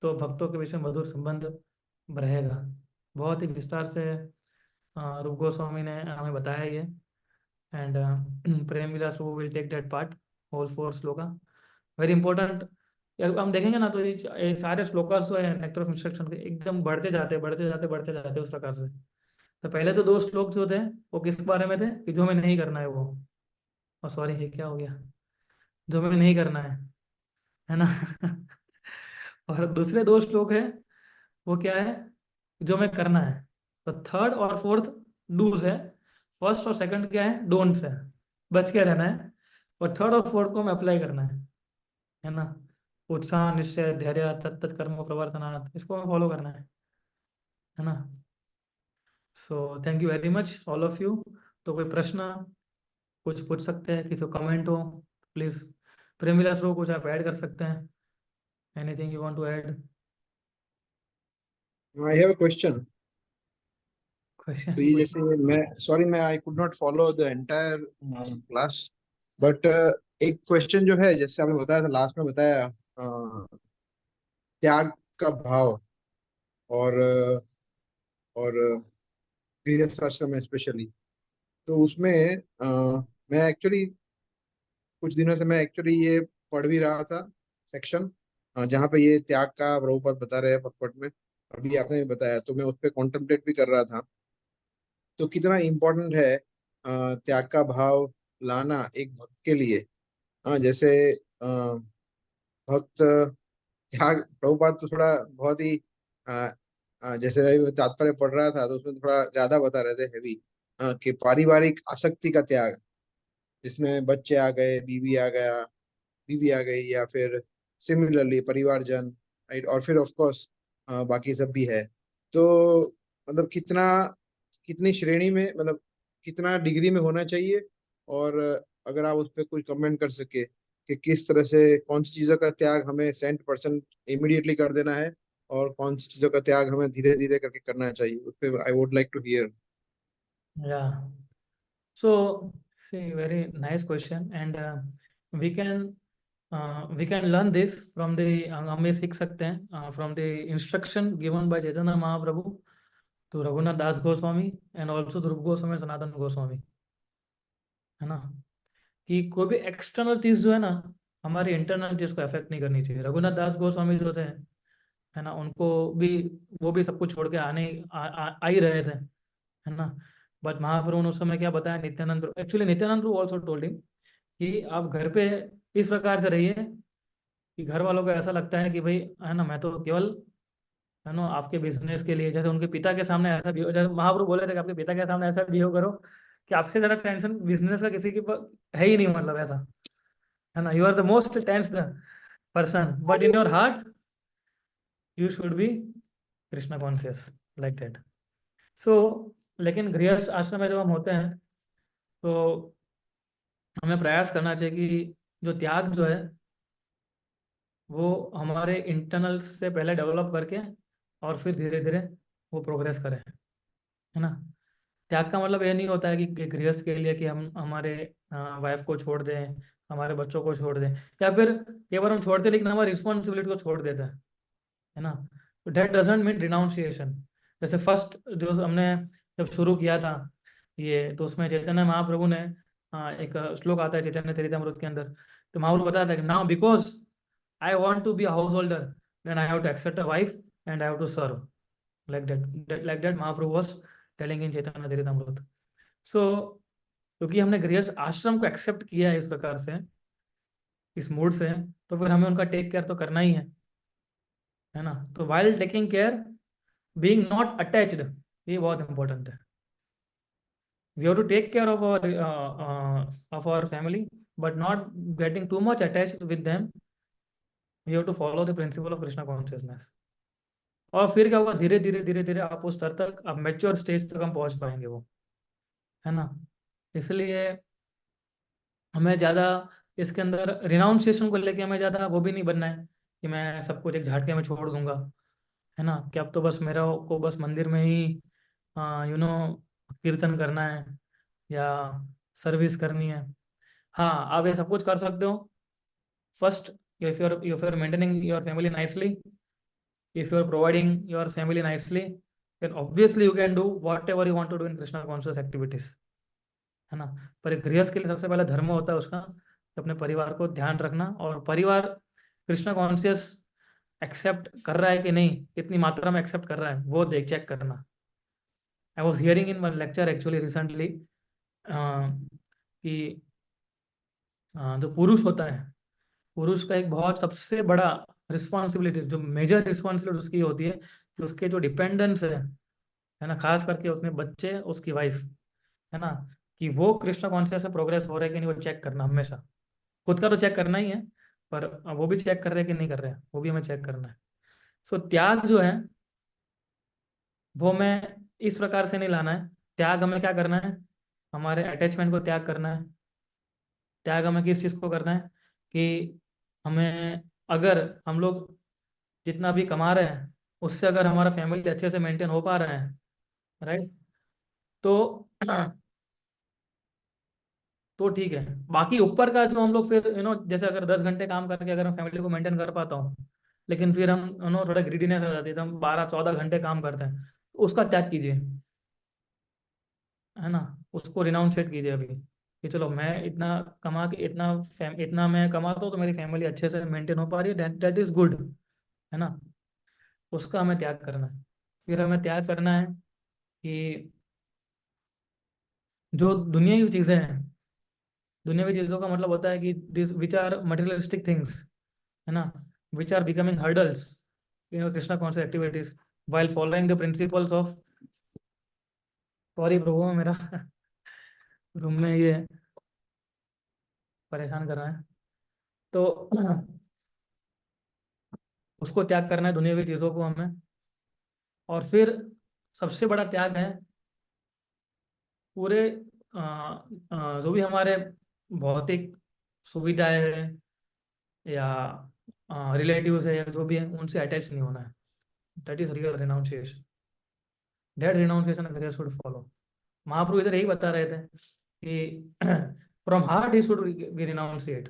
तो भक्तों के बीच में मधुर संबंध रहेगा, बहुत ही विस्तार से रूप गोस्वामी ने हमें बताया ये, एंड प्रेम विलास वो will take that part, whole 4 shloka, very important. हम देखेंगे ना तो ये सारे श्लोकास जो है नेक्टर ऑफ इंस्ट्रक्शन के एकदम बढ़ते जाते बढ़ते जाते बढ़ते जाते उस प्रकार से। तो पहले तो 2 श्लोक जो थे वो किस बारे में थे कि जो हमें नहीं करना है वो, और सॉरी ये क्या हो गया, जो हमें नहीं करना है ना। और दूसरे 2 श्लोक है वो क्या है, जो हमें करना है। तो थर्ड और फोर्थ डूज है, फर्स्ट और सेकंड क्या है, डोंट्स है, बच के रहना है, और थर्ड और फोर्थ को हमें अप्लाई करना है ना। उत्साह, निश्चय, धैर्य, तत्त कर्म प्रवर्तनात्, इसको हमें फॉलो करना है ना। So thank you very much all of you. तो कोई प्रश्न कुछ पूछ सकते हैं, किसी को कमेंट हो प्लीज, प्रेमिला थ्रू कुछ आप ऐड कर सकते हैं, anything you want to add, I have a question. Question तो ये पूछिए। जैसे मैं सॉरी मैं I could not follow the entire class, but एक क्वेश्चन जो है जैसे आपने बताया था लास्ट में बताया त्याग का भाव और और गृहस्थ आश्रम में स्पेशली, तो उसमें मैं एक्चुअली कुछ दिनों से मैं एक्चुअली ये पढ़ भी रहा था सेक्शन जहाँ पे ये त्याग का प्रभुपद बता रहे हैं पटपट में, अभी आपने भी बताया तो मैं उस पर कॉन्टेम्पलेट भी कर रहा था। तो कितना इम्पोर्टेंट है त्याग का भाव लाना एक भक्त के लिए। जैसे भक्त त्याग प्रभुपाद तो थोड़ा बहुत ही अ, जैसे मैं तात्पर्य पढ़ रहा था तो उसमें थोड़ा ज्यादा बता रहे थे हैवी, कि पारिवारिक आसक्ति का त्याग, जिसमें बच्चे आ गए, बीवी आ गई, या फिर सिमिलरली परिवारजन, राइट, और फिर ऑफ कोर्स बाकी सब भी है। तो मतलब कितनी श्रेणी में, मतलब कितना डिग्री में होना चाहिए, और अगर आप उस पर कुछ कमेंट कर सके कि किस तरह से कौन सी चीज़ों का त्याग हमें 100% इमीडिएटली कर देना है और कौन सी चीज़ों का त्याग हमें धीरे धीरे करके करना चाहिए, उस पर I would like to hear. Yeah. So, see, very nice question, and we can we can learn this from the हम ये सीख सकते हैं from the instruction given by Chaitanya Mahaprabhu to Raghunath Das Goswami and also Dhruv Goswami, Sanatan Goswami, है ना, कि कोई भी एक्सटर्नल चीज जो है ना हमारी इंटरनल चीज को अफेक्ट नहीं करनी चाहिए। रघुनाथ दास गोस्वामी जो थे, है ना, उनको भी वो भी सब कुछ छोड़ के आ ही रहे थे, है ना। बट महाप्रभु ने उस समय क्या बताया, नित्यानंद, एक्चुअली नित्यानंद प्रभु ऑल्सो टोल्ड हिम कि आप घर पे इस प्रकार से रहिए कि घर वालों को ऐसा लगता है कि भाई, है ना, मैं तो केवल, है ना, आपके बिजनेस के लिए, जैसे उनके पिता के सामने ऐसा भी, जैसे महाप्रभु बोले थे कि आपके पिता के सामने ऐसा बिहेव करो कि आपसे ज्यादा टेंशन बिजनेस का किसी के है ही नहीं, मतलब ऐसा, है ना, you are the most tensed person, but in your heart you should be Krishna conscious, like that. So लेकिन गृहस्थ आश्रम में जब हम होते हैं तो हमें प्रयास करना चाहिए कि जो त्याग जो है वो हमारे इंटरनल से पहले डेवलप करके और फिर धीरे धीरे वो प्रोग्रेस करें, है ना। त्याग का मतलब ये नहीं होता है कि गृहस्थ के लिए कि हम हमारे वाइफ को छोड़ दें, हमारे बच्चों को छोड़ दें, या फिर केवल हम छोड़ते लेकिन हमारी रिस्पॉन्सिबिलिटी को छोड़ देते हैं, है ना। तो डेट डजंट मीन रिनाउंसिएशन। जैसे फर्स्ट जो हमने जब शुरू किया था ये, तो उसमें चैतन्य महाप्रभु ने एक श्लोक आता है चैतन्य चरितमृत के अंदर, तो महाप्रभु बताया था कि now because I want to be a householder then I have to accept a wife and I have to serve, like that Mahaprabhu was telling in Chaitanya Charitamrita. So क्योंकि हमने गृहस्थ आश्रम को एक्सेप्ट किया है इस प्रकार से, इस मूड से, तो फिर हमें उनका टेक केयर तो करना ही है ना। तो while taking care being not attached, ये बहुत इंपॉर्टेंट है। We have to take care of our family but not getting too much attached with them. We have to follow the principle of Krishna consciousness. और फिर क्या होगा, धीरे धीरे धीरे धीरे आप उस स्तर तक, आप मेच्योर स्टेज तक हम पहुंच पाएंगे, वो, है ना। इसलिए हमें ज़्यादा इसके अंदर रिनाउंसिएशन को लेके हमें ज़्यादा वो भी नहीं बनना है कि मैं सब कुछ एक झटके में छोड़ दूंगा, है ना, कि अब तो बस मेरा को बस मंदिर में ही कीर्तन करना है या सर्विस करनी है। हाँ, आप ये सब कुछ कर सकते हो first, if you're maintaining your family nicely, if you're providing your family nicely, then obviously you can do whatever you want to do in Krishna conscious activities, है ना। पर एक गृहस्थ के लिए सबसे पहला धर्म होता है उसका कि अपने परिवार को ध्यान रखना, और परिवार कृष्णा कॉन्शियस एक्सेप्ट कर रहा है कि नहीं, कितनी मात्रा में एक्सेप्ट कर रहा है, वो देख चेक करना। I was hearing in one lecture actually recently कि जो पुरुष होता है, पुरुष का एक बहुत सबसे बड़ा रिस्पॉन्सिबिलिटी, जो मेजर रिस्पॉन्सिबिलिटी उसकी होती है कि उसके जो डिपेंडेंट्स है ना, खास करके उसमें बच्चे, उसकी वाइफ, है ना, कि वो कृष्ण कॉन्शियस से प्रोग्रेस हो रहा है कि नहीं, वो चेक करना हमेशा। खुद का तो चेक करना ही है, पर वो भी चेक कर रहे हैं कि नहीं कर रहे हैं, वो भी हमें चेक करना है। सो त्याग जो है वो हमें इस प्रकार से नहीं लाना है। त्याग हमें क्या करना है, हमारे अटैचमेंट को त्याग करना है। त्याग हमें किस चीज़ को करना है कि हमें, अगर हम लोग जितना भी कमा रहे हैं उससे अगर हमारा फैमिली अच्छे से मेंटेन हो पा रहा है, राइट, तो तो ठीक है। बाकी ऊपर का जो हम लोग फिर जैसे अगर 10 घंटे काम करके अगर हम फैमिली को मेंटेन कर पाता हूँ, लेकिन फिर हम थोड़ा ग्रीडीनेस हो जाती है, तो हम 12-14 घंटे काम करते हैं, तो उसका त्याग कीजिए, है ना। उसको रिनाउंशिएट कीजिए अभी कि चलो मैं इतना कमा के इतना मैं कमाता हूँ तो मेरी फैमिली अच्छे से मेंटेन हो पा रही है, दैट इज गुड, है ना। उसका हमें त्याग करना है। फिर हमें त्याग करना है कि जो दुनियावी चीज़ें हैं, दुनियावी चीज़ों का मतलब होता है कि this which are materialistic things, है ना, which are becoming hurdles in Krishna conscious activities while following the principles of, sorry Prabhu मेरा रूम में ये परेशान कर रहा है, तो उसको त्याग करना है, दुनियावी चीज़ों को हमें। और फिर सबसे बड़ा त्याग है पूरे जो भी हमारे भौतिक सुविधाएं हैं या रिलेटिव्स है या जो भी है, उनसे अटैच नहीं होना है। That is real renunciation, that renunciation should follow. Mahaprabhu इधर यही बता रहे थे कि from heart he should be renunciate,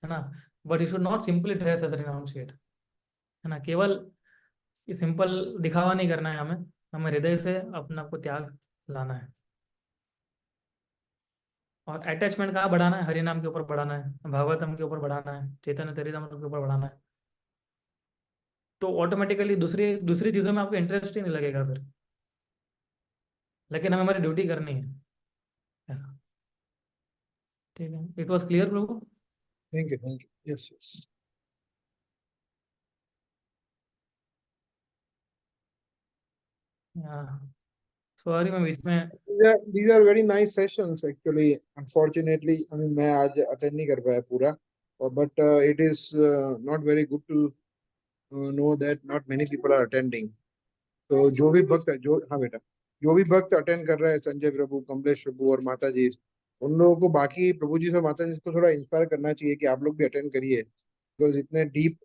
है ना, but he should not simply dress as renunciate, है ना, केवल सिंपल दिखावा नहीं करना है हमें, हमें हृदय से अपना को त्याग लाना है। और अटैचमेंट कहाँ बढ़ाना है? हरि नाम के ऊपर बढ़ाना है, भागवतम के ऊपर बढ़ाना है, चैतन्य चरितामृत के ऊपर बढ़ाना है। तो ऑटोमेटिकली दूसरी दूसरी चीज़ों में आपको इंटरेस्ट ही नहीं लगेगा फिर, लेकिन हमें हमारी ड्यूटी करनी है, ऐसा। ठीक है, it was clear Prabhu? Thank you, thank you, yes yes. Sorry मैं बीच में, These are very nice sessions actually. Unfortunately, I mean मैं आज attend नहीं कर पाया पूरा, but it is not very good to know that not many people are attending. तो जो भी भक्त, जो, हाँ बेटा, जो भी भक्त अटेंड कर रहे हैं, संजय प्रभु, कमलेश प्रभु और माता जी, उन लोगों को बाकी प्रभु जी से माता जी को थोड़ा इंस्पायर करना चाहिए कि आप लोग भी अटेंड करिए, बिकॉज इतने डीप,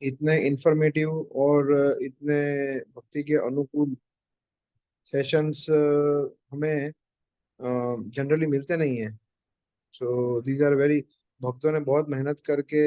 इतने इंफॉर्मेटिव और इतने भक्ति के अनुकूल सेशंस हमें जनरली मिलते नहीं है। सो दीज आर वेरी, भक्तों ने बहुत मेहनत करके